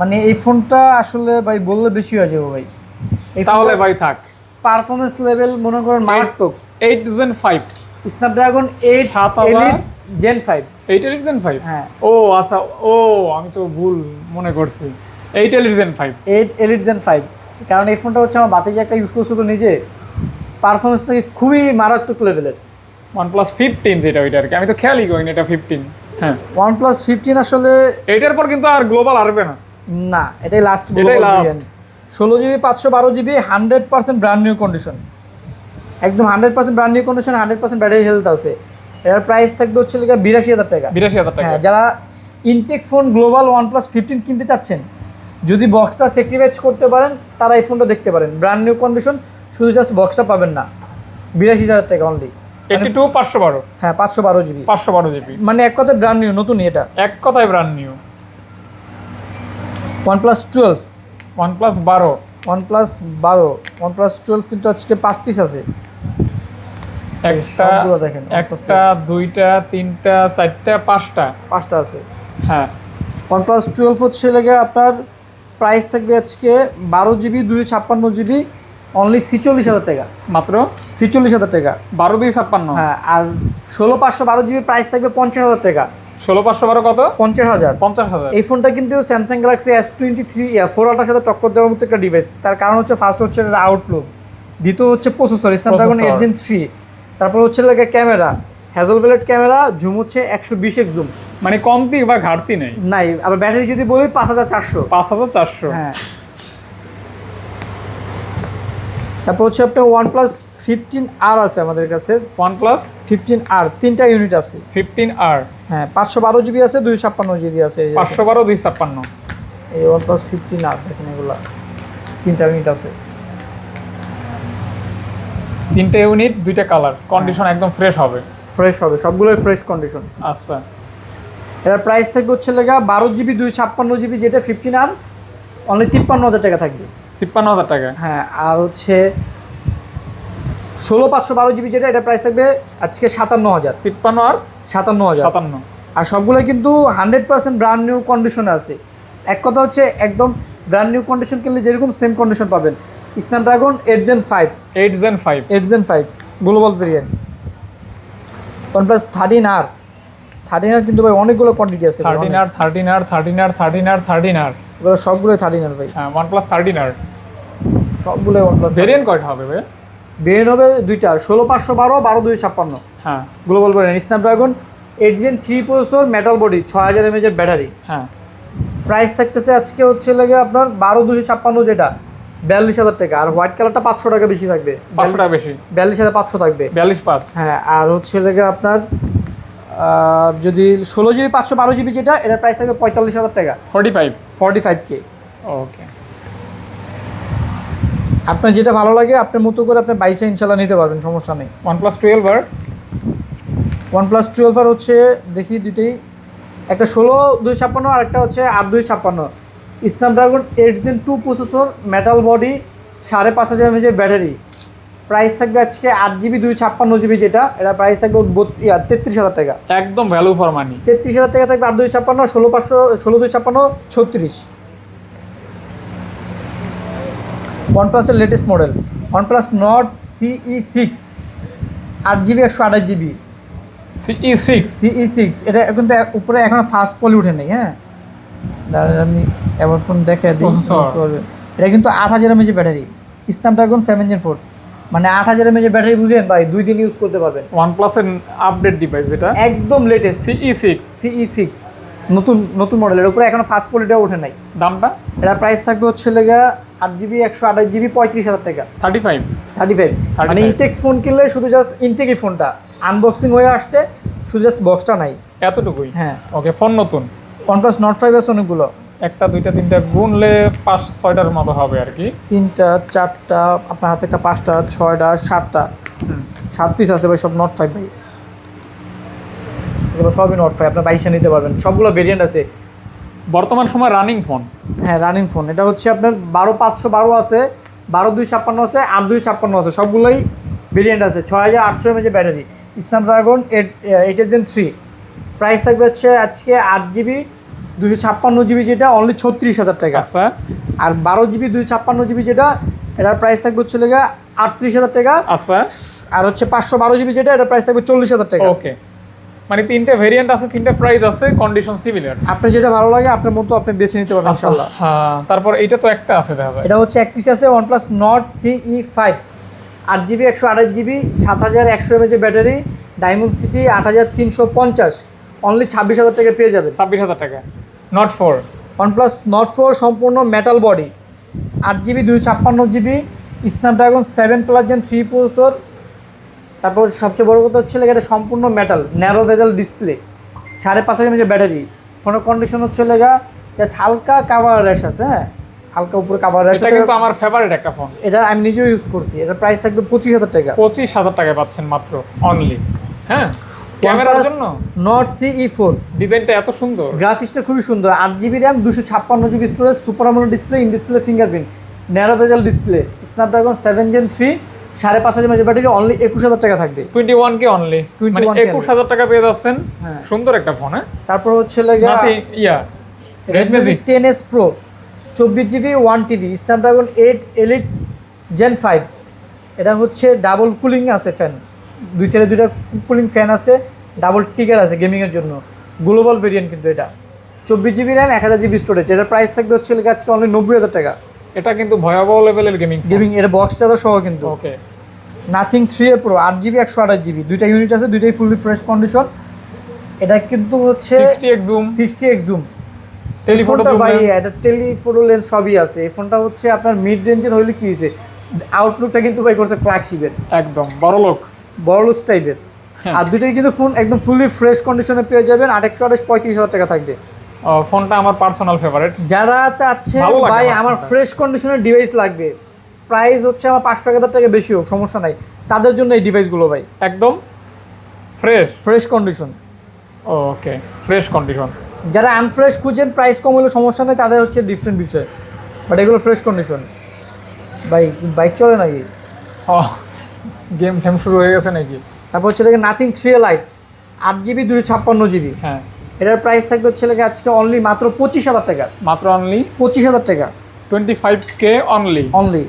মানে এই ফোনটা আসলে ভাই বললে বেশি হয়ে যাবে ভাই। তাহলে ভাই থাক, পারফরমেন্স লেভেল মনে করেন মারাত্মক। 8 Gen 5 Snapdragon 8 Elite Gen 5, 8 Elite Gen 5। হ্যাঁ ও আচ্ছা, ও আমি তো ভুল মনে করছি, 8 Elite Gen 5। 8 Elite Gen 5, কারণ এই ফোনটা হচ্ছে আমার বাতিজা একটা ইউজ করছিল নিজে, পারফরমেন্স থেকে খুবই মারাত্মক লেভেলের। OnePlus 15 যেটা ওইটা আর কি, আমি তো খেয়ালই করিনি এটা 15। হ্যাঁ, OnePlus 15 আসলে এইটার পর কিন্তু আর গ্লোবাল আসবে না। না, এটাই লাস্ট। এটাই last। 16GB 512GB 100% brand new condition, একদম 100% brand new condition, 100% battery health আছে। এর প্রাইস থাকবে হচ্ছে 82,000 টাকা। 82,000 টাকা। হ্যাঁ, যারা ইনটেক ফোন গ্লোবাল OnePlus 15 কিনতে চাচ্ছেন, যদি বক্সটা স্যাক্রিফাইস করতে পারেন তারা এই ফোনটা দেখতে পারেন। ব্র্যান্ড নিউ কন্ডিশন, শুধু জাস্ট বক্সটা পাবেন না। 82,000 টাকা অনলি। 82 512। হ্যাঁ, 512GB, 512GB, মানে এক কথায় ব্র্যান্ড নিউ, নতুনই এটা। এক কথায় brand new. OnePlus 12, OnePlus 12, OnePlus 12, OnePlus 12 কিন্তু আজকে 5 পিস আছে। একটা সবগুলো দেখেন, একটা দুইটা তিনটা চারটা পাঁচটা আছে। হ্যাঁ, OnePlus 12 হচ্ছে লেগে আপনার প্রাইস থাকবে আজকে 12GB 256GB অনলি 46,000 টাকা, মাত্র 46,000 টাকা। 12 256। হ্যাঁ, আর 16/512GB প্রাইস থাকবে 50,000 টাকা। 16 512 কত? 50,000। 50,000। এই ফোনটা কিন্তু স্যামসাং গ্যালাক্সি S23 4 আল্ট্রার সাথে টক্কর দেওয়ার মতো একটা ডিভাইস। তার কারণ হচ্ছে ফার্স্ট হচ্ছে এটা আউটলুক, দ্বিতীয় হচ্ছে প্রসেসর স্ন্যাপড্রাগন 8 Gen 3, তারপর হচ্ছে লাগে ক্যামেরা হ্যাজেলব্লেড ক্যামেরা, জুম হচ্ছে 120x জুম, মানে কমতি বা ঘাটতি নেই নাই। আবার ব্যাটারি যদি বলি 5400। 5400। হ্যাঁ, তারপর হচ্ছে আপনার OnePlus 15R আছে আমাদের কাছে। OnePlus 15R 3টা ইউনিট আছে। 15R, হ্যাঁ, 512GB আছে, 256GB আছে। 512 256। এই OnePlus 15R দেখেন, এগুলা 3টা ইউনিট আছে। 3টে ইউনিট, 2টা কালার, কন্ডিশন একদম ফ্রেশ হবে। ফ্রেশ হবে, সবগুলোই ফ্রেশ কন্ডিশন। আচ্ছা, এর প্রাইস থাকবে হচ্ছে লেগা 12GB 256GB, যেটা 15R অনলি 53,000 টাকা থাকবে। 53,000 টাকা। হ্যাঁ, আর হচ্ছে 16/512GB যেটা, এটা প্রাইস থাকবে আজকে 57,000। 53 আর 57,000। 57। আর সবগুলো কিন্তু 100% ব্র্যান্ড নিউ কন্ডিশনে আছে। এক কথা হচ্ছে একদম ব্র্যান্ড নিউ কন্ডিশন কিনলে যেরকম সেম কন্ডিশন পাবেন। Snapdragon 8 Gen 5, 8 Gen 5, 8 Gen 5 global variant. OnePlus 13R, 13R কিন্তু ভাই অনেকগুলো কোয়ান্টিটি আছে। 13R, 13R, 13R, 13R, 13R, এগুলো সবগুলোই 13R ভাই। হ্যাঁ, OnePlus 13R। সবগুলোই OnePlus। ভেরিয়েন্ট কয়টা হবে ভাই? ভেরিয়েন্ট হবে দুইটা, 16/512, 12/256। হ্যাঁ, global variant. Snapdragon 8 Gen 3 processor, metal body, 6000 mAh এর ব্যাটারি। হ্যাঁ, প্রাইস থাকতেছে আজকে হচ্ছে লাগে আপনার 12/256 যেটা 42,000 টাকা। আর হোয়াইট কালারটা 500 টাকা বেশি থাকবে, 500 টাকা বেশি, 42,500 থাকবে। 42.5। হ্যাঁ, আর হচ্ছে লাগে আপনার যদি 16GB 512GB যেটা, এটার প্রাইস থাকবে 45,000 টাকা, 45K। ওকে, আপনার যেটা ভালো লাগে আপনার মতো করে আপনি 22 ইনশাল্লাহ নিতে পারবেন, সমস্যা নেই। OnePlus 12 আর OnePlus 12 আর হচ্ছে দেখি দুইটাই, একটা 16/256 আর একটা হচ্ছে 8/256। Snapdragon 8 Gen 2 processor, metal body, 5,500 mAh battery. Price থাকবে আজকে 8GB 256GB যেটা, এটা প্রাইস থাকবে 33,000 টাকা। একদম ভ্যালু ফর মানি। 33,000 টাকা থাকবে 8/256, 16/256 36। OnePlus এর latest model OnePlus Nord CE6 8GB 128GB CE6। এটা কিন্তু উপরে এখন ফাস্ট পলি উঠে নেই। হ্যাঁ, আমি এবার ফোন দেখে দিই, বুঝতে পারবেন। এটা কিন্তু 8,000 mAh ব্যাটারি, স্ন্যাপড্রাগন 7 Gen 4, মানে 8,000 mAh ব্যাটারি বুঝেন ভাই, 2 দিন ইউজ করতে পারবেন। OnePlus এর আপডেট ডিভাইস এটা, একদম লেটেস্ট CE6 নতুন মডেল। এর উপরে এখনো ফাস্ট পলিটা ওঠে নাই। দামটা? এটা প্রাইস থাকবে হচ্ছে লেগা 8GB 128GB 35,000 টাকা। 35 মানে ইনটেক ফোন কিনলে শুধু জাস্ট ইনটেকই ফোনটা আনবক্সিং হয়ে আসছে, শুধু জাস্ট বক্সটা নাই, এতটুকুই। হ্যাঁ, ওকে, ফোন নতুন। OnePlus Nord 5 আছে অনেকগুলো, একটা দুইটা তিনটা গুনলে 5-6টার মতো হবে আর কি। 3টা 4টা আপনার হাতে, একটা 5টা 6টা 7টা 7 পিস আছে ভাই, সব Nord 5 ভাই। এগুলো সবই Nord 5, আপনার 22 নিতে পারবেন। সবগুলো ভেরিয়েন্ট আছে, বর্তমান সময় রানিং ফোন। হ্যাঁ রানিং ফোন। এটা হচ্ছে আপনার 12512 আছে, 12256 আছে, 8256 আছে, সবগুলোই ভেরিয়েন্ট আছে। 6800 mAh battery, Snapdragon 8 Gen 3। Price থাকবে হচ্ছে আজকে 8GB 256GB যেটা অনলি 36,000 টাকা। আচ্ছা। আর 12GB 256GB যেটা এটার প্রাইস থাকবে হচ্ছে 38,000 টাকা। আচ্ছা। আর হচ্ছে 512GB যেটা এটার প্রাইস থাকবে 40,000 টাকা। ওকে, মানে তিনটা ভেরিয়েন্ট আছে, তিনটা প্রাইস আছে, কন্ডিশন সিমিলার। আপনি যেটা ভালো লাগে আপনার মতো আপনি বেছে নিতে পারবেন ইনশাআল্লাহ। হ্যাঁ, তারপর এটা তো একটা আছে দেখা যায়। এটা হচ্ছে এক পিস আছে OnePlus Nord CE5, 8GB 128GB 7100 mAh battery, diamond city 8350, only 26,000 টাকা পেয়ে যাবেন। 26,000 টাকা। Nord 4। OnePlus Nord 4 সম্পূর্ণ metal body, 8GB 256GB, Snapdragon 7+ Gen 3 processor. তারপর সবচেয়ে বড় কথা হচ্ছে এটা সম্পূর্ণ metal, narrow bezel display, 5.5 mAh battery. ফোনের কন্ডিশন হচ্ছে জাস্ট হালকা কাভার র্যাশ আছে, হ্যাঁ হালকা উপরে কাভার র্যাশ এটা আছে। কিন্তু আমার ফেভারিট একটা ফোন। এটা আমি নিজেও ইউজ করছি। এটার প্রাইস থাকবে 25,000 টাকা। 25,000 টাকায় পাচ্ছেন মাত্র অনলি। হ্যাঁ, ক্যামেরার জন্য Nord CE4 ডিজাইনটা এত সুন্দর, গ্রাফিক্সটা খুবই সুন্দর। 8GB RAM 256GB storage, super AMOLED display, in display fingerprint, narrow bezel display, Snapdragon 7 Gen 3, 5.5 mAh battery, only 21,000 টাকা থাকবে। 21K অনলি, মানে 21,000 টাকা পেয়ে যাচ্ছেন। হ্যাঁ। সুন্দর একটা ফোন। হ্যাঁ, তারপর হচ্ছে Redmi Redmi 10S Pro 24GB 1TB, Snapdragon 8 Elite Gen 5। এটা হচ্ছে ডাবল কুলিং আছে, ফ্যান দুই সাইডে দুইটা কুলিং ফ্যান আছে, ডাবল টিকার আছে গেমিংয়ের জন্য, গ্লোবাল ভেরিয়েন্ট কিন্তু এটা। 24GB RAM 1000GB storage. এটার প্রাইস থাকবে হচ্ছে আজকে অনলি 90,000 টাকা। এটা কিন্তু ভয়াবহ লেভেলের গেমিং। এর বক্স চার্জার সহ কিন্তু। ওকে। Nothing 3A Pro 8GB 128GB, দুইটা ইউনিট আছে, দুইটাই ফুললি ফ্রেশ কন্ডিশন। এটা কিন্তু হচ্ছে 60x zoom, 60x zoom, telephoto ভাই এটা টেলিফটো লেন্স সবই আছে। এই ফোনটা হচ্ছে আপনার মিড রেঞ্জের হইলে কি হয়েছে, আউটলুকটা কিন্তু ভাই করছে ফ্ল্যাগশিপের, একদম বড়লোক বড়লোকস টাইপের। আর দুইটাই কিন্তু ফোন একদম ফুললি ফ্রেশ কন্ডিশনে পেয়ে যাবেন। 828 35,000 টাকা থাকবে। ফোনটা আমার পার্সোনাল ফেভারিট। যারা চাচ্ছে ভাই আমার ফ্রেশ কন্ডিশনের ডিভাইস লাগবে, প্রাইস হচ্ছে আমার 500,000 টাকা বেশি হোক সমস্যা নাই, তাদের জন্য এই ডিভাইসগুলো ভাই একদম ফ্রেশ কন্ডিশন। ওকে, ফ্রেশ কন্ডিশন। যারা আনফ্রেশ খুঁজেন প্রাইস কম হলে সমস্যা নেই, তাদের হচ্ছে ডিফারেন্ট বিষয়, বাট এগুলো ফ্রেশ কন্ডিশন। ভাই বাইক চলে নাকি? গেম টেম শুরু হয়ে গেছে নাকি? তারপর হচ্ছে nothing 3A Lite 8GB 256GB। হ্যাঁ, এটার প্রাইস থাকবে হচ্ছে আজকে অনলি মাত্র 25,000 টাকা। মাত্র অনলি 25,000 টাকা, 25K অনলি।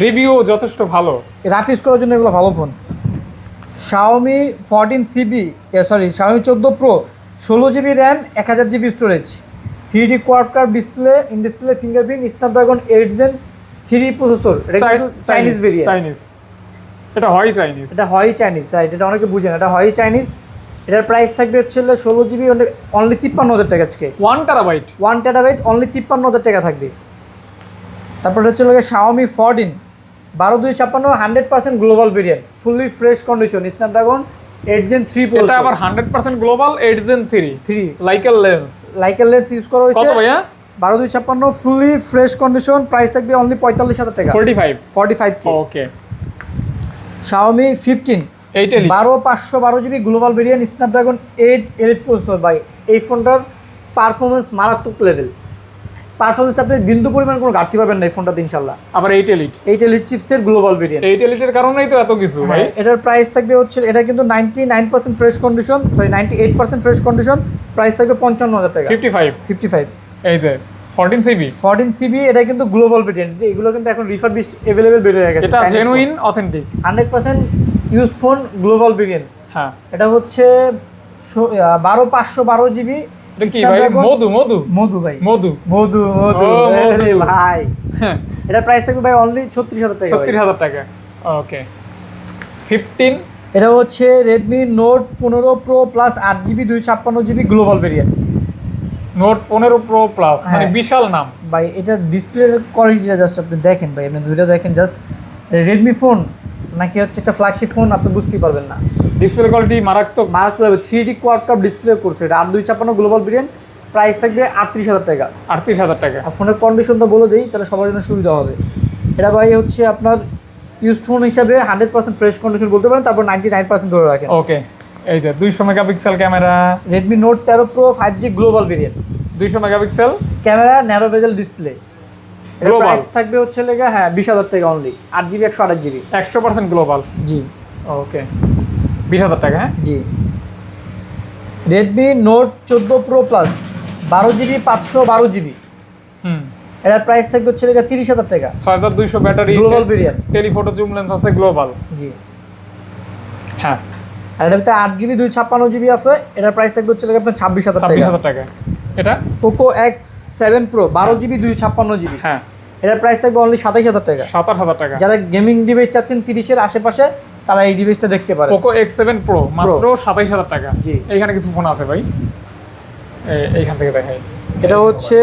রিভিউ যথেষ্ট ভালো, রাফ ইউজ করার জন্য এগুলো ভালো phone. Xiaomi 14CB Xiaomi 14 Pro 16GB RAM 1000GB storage, 3D quad curve display, in display fingerprint, Snapdragon 8 Gen 3 processor. এটা কিন্তু চাইনিজ ভেরিয়েন্ট। চাইনিজ, এটা হয় চাইনিজ, এটা হয় চাইনিজ, রাইট, এটা অনেকে বুঝেন, এটা হয় চাইনিজ। এটার প্রাইস থাকবে হচ্ছে 16GB অনলি 53,000 টাকা আজকে। 1TB 1TB অনলি 53,000 টাকা থাকবে। তারপর হচ্ছে Xiaomi 14 12256 100% global variant, fully fresh condition, Snapdragon 8 Gen 3 processor. এটা আবার 100% global 8 Gen 3 liker lens use করা হয়েছে। কত ভাইয়া? 12256 ফুললি ফ্রেশ কন্ডিশন, প্রাইস থাকবে অনলি 45,000 টাকা। 45K। ওকে। Xiaomi 15 12512GB global variant, Snapdragon 8 Elite processor. ভাই এই ফোনটার পারফরমেন্স মারাত্মক লেভেল, পারফরমেন্স আপনি বিন্দু পরিমাণ কোনো ঘাটতি পাবেন না এই ফোনটাতে ইনশাআল্লাহ। আবার 8 Elite চিপসের গ্লোবাল ভেরিয়েন্ট। 8 Elite-এর কারণেই তো এত কিছু ভাই। এটার প্রাইস থাকবে হচ্ছে, এটা কিন্তু 99% fresh condition, 98% fresh condition, price থাকবে 55,000 টাকা। 55 এই যে 14CB এটা কিন্তু গ্লোবাল ভেরিয়েন্ট। এগুলো কিন্তু এখন রিফারবিশড अवेलेबल বের হয়ে গেছে। এটা genuine authentic 100% used phone global variant. হ্যাঁ, এটা হচ্ছে 12512GB। এটা কি ভাই? মধু ভাই, মধু আরে ভাই, হ্যাঁ। এটা প্রাইস থাকবে ভাই অনলি 36,000 টাকা। 36,000 টাকা। ওকে। 15 এটা হচ্ছে Redmi Note 15 Pro Plus 8GB 256GB global variant. Note 15 Pro Plus মানে বিশাল নাম ভাই। এটা ডিসপ্লের কোয়ালিটিটা জাস্ট আপনি দেখেন ভাই, আপনি দুইটা দেখেন জাস্ট, রেডমি ফোন নাকি হচ্ছে একটা ফ্ল্যাগশিপ ফোন আপনি বুঝতেই পারবেন না। ডিসপ্লে কোয়ালিটি মারাত্মক। 3D কোয়াড কার্ভ ডিসপ্লে করছে। এটা 8256 গ্লোবাল ভেরিয়েন্ট, প্রাইস থাকবে 38,000 টাকা। 38,000 টাকা। আর ফোনের কন্ডিশনটা বলে দিই তাহলে সবার জন্য সুবিধা হবে। এটা ভাই হচ্ছে আপনার ইউজড ফোন হিসাবে 100% ফ্রেশ কন্ডিশন বলতে পারেন, তারপর 99% ধরে রাখেন। ওকে। এই যে 200 megapixel camera, Redmi Note 13 Pro 5G global variant, 200 megapixel camera, narrow বেজেল ডিসপ্লে। এর Global। প্রাইস থাকবে হচ্ছে লেগে 20,000 টাকা অনলি, 8GB 128GB। 100% গ্লোবাল। জি ওকে, 20,000 টাকা। হ্যাঁ, জি। Redmi Note 14 Pro Plus 12GB 512GB, হুম, এটার প্রাইস থাকবে হচ্ছে লেগে 30,000 টাকা। 6200 battery, global variant. Telephoto zoom lens আছে গ্লোবাল। জি। হ্যাঁ, আর এটার ভিতরে 8GB 256GB আছে, এটার প্রাইস থাকবে হচ্ছে লেগে আপনার 26,000 টাকা। 26,000 টাকা। এটা Poco X7 Pro 12GB 256GB, হ্যাঁ, এটার প্রাইস থাকবে অনলি 27,000 টাকা। 27,000 টাকা। যারা গেমিং ডিভাইস চাচ্ছেন 30-এর আশেপাশে, তারা এই ডিভাইসটা দেখতে পারে। পোকো X7 Pro মাত্র 27,000 টাকা। জি। এইখানে কিছু ফোন আছে ভাই, এইখান থেকে দেখাই। এটা হচ্ছে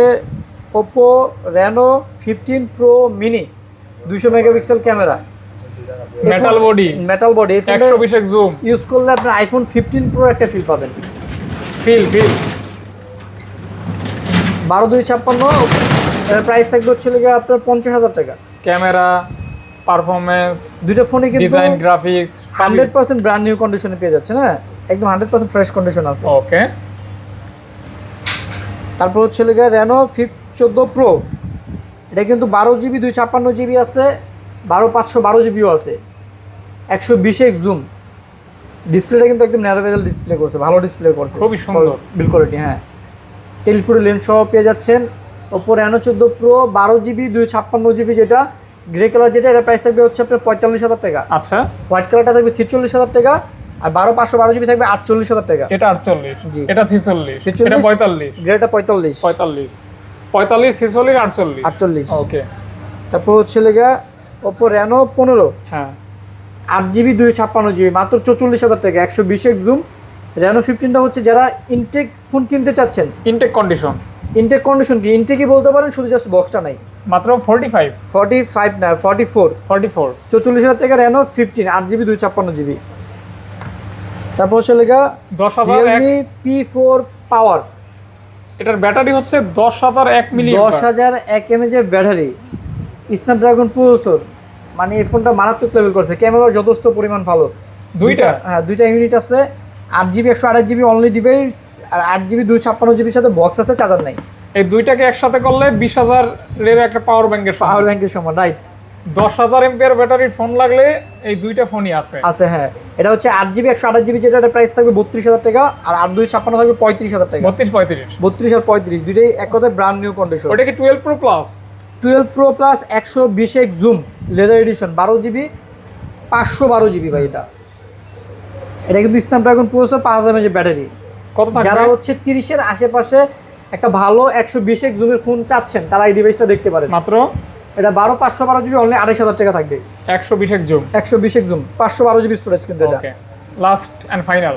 Oppo Reno 15 Pro Mini, 200 megapixel camera, metal body, metal body. 120x zoom. Use করলে আপনি আইফোন 15 Pro একটা ফিল পাবেন। ফিল 12/256, এর প্রাইস থাকবে হচ্ছে লেগে আপনার 50,000 টাকা। ক্যামেরা, পারফরম্যান্স, দুইটা ফোনে কিন্তু ডিজাইন, গ্রাফিক্স 100% ব্র্যান্ড নিউ কন্ডিশনে পেয়ে যাচ্ছে না, একদম 100% ফ্রেশ কন্ডিশন আছে। ওকে। তারপর হচ্ছে লেগে Reno 14 Pro, এটা কিন্তু 12GB 256GB আছে, 12512GBও আছে, 120x জুম। ডিসপ্লেটা কিন্তু একদম ন্যারো বেজেল ডিসপ্লে করছে, ভালো ডিসপ্লে করছে, খুবই সুন্দর বিল কোয়ালিটি। হ্যাঁ, টেলিফটো লেন্স সহ পেয়ে যাচ্ছেন। Oppo Reno 14 Pro 12GB 256GB, যেটা গ্রে কালার, যেটা এটার প্রাইস থাকবে হচ্ছে আপনার 45,000 টাকা। আচ্ছা, হোয়াইট কালারটা থাকবে 46,000 টাকা, আর 12512GB থাকবে 48,000 টাকা। এটা 48, জি। এটা 46, 46, এটা 45, গ্রেটা 45, 45, 46, 48। 48। ওকে। তারপর হচ্ছে লেগা Oppo Reno 15 হ্যাঁ, 8GB 256GB, মাত্র 44,000 টাকা, 120x জুম। Reno 15টা হচ্ছে যারা ইনটেক ফোন কিনতে চাচ্ছেন। ইনটেক কন্ডিশন, ইনটেক কন্ডিশন কি, ইনটেকই বলতে পারেন, শুধু জাস্ট বক্সটা নাই। মাত্র 45, 45 না 44, 44। 44,000 টাকা Reno 15 8GB 256GB। তারপর হচ্ছে লেগা 10,001। Realme P4 Power, এটার ব্যাটারি হচ্ছে 10,001 মিলি। 10,001 mAh এর ব্যাটারি, স্ন্যাপড্রাগন প্রসেসর, মানে এই ফোনটা মারাত্মক লেভেল করছে। ক্যামেরা যথেষ্ট পরিমাণ ভালো, দুইটা? হ্যাঁ, দুইটা ইউনিট আছে। 8GB 128GB অনলি ডিভাইস, আর 8GB 256GBর সাথে বক্স আছে, চার্জার নাই। এই দুইটাকে একসাথে করলে 20,000 এর একটা পাওয়ার ব্যাংকের পাওয়ার ব্যাংকের সমান, রাইট। 10,000 এমপিআর ব্যাটারির ফোন লাগলে এই দুইটা ফোনই আছে। আছে, হ্যাঁ। এটা হচ্ছে 8GB 128GB, যেটা প্রাইস থাকবে 32,000 টাকা, আর 8/256 থাকবে 35,000 টাকা। 32, 35। 32 আর 35 দুইটাই এক কথায় ব্র্যান্ড নিউ কন্ডিশন। ওটা কি 12 pro plus? 12 pro plus 120x zoom leather addition, 12GB 512GB ভাই। এটা কিন্তু স্ন্যাপড্রাগন প্রসেসর, 5000 mAh ব্যাটারি। কত থাকবে? যারা হচ্ছে 30-এর আশেপাশে একটা ভালো 120x জুমের ফোন চাচ্ছেন, তারা এই ডিভাইসটা দেখতে পারেন। মাত্র এটা 512GB অনলি 28,000 টাকা থাকবে। 120 zoom, 120x zoom, 512GB storage কিন্তু এটা। Okay. Last and final,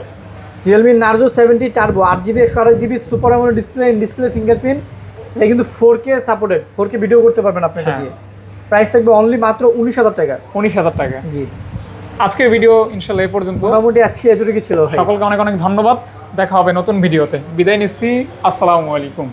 Realme Narzo 70 Turbo 8GB 128GB super AMOLED display, in display fingerprint. এটা কিন্তু 4K সাপোর্টেড, 4K ভিডিও করতে পারবেন আপনি এটা হ্যাঁ। দিয়ে। প্রাইস থাকবে অনলি মাত্র 19,000 টাকা। 19,000 টাকা। জি, আজকের ভিডিও ইনশাআল্লাহ এই পর্যন্ত। মোটামুটি আজকে এতটুকু ছিল ভাই। সকলকে অনেক অনেক ধন্যবাদ। দেখা হবে নতুন ভিডিওতে। বিদায় নিচ্ছি। আসসালামু আলাইকুম।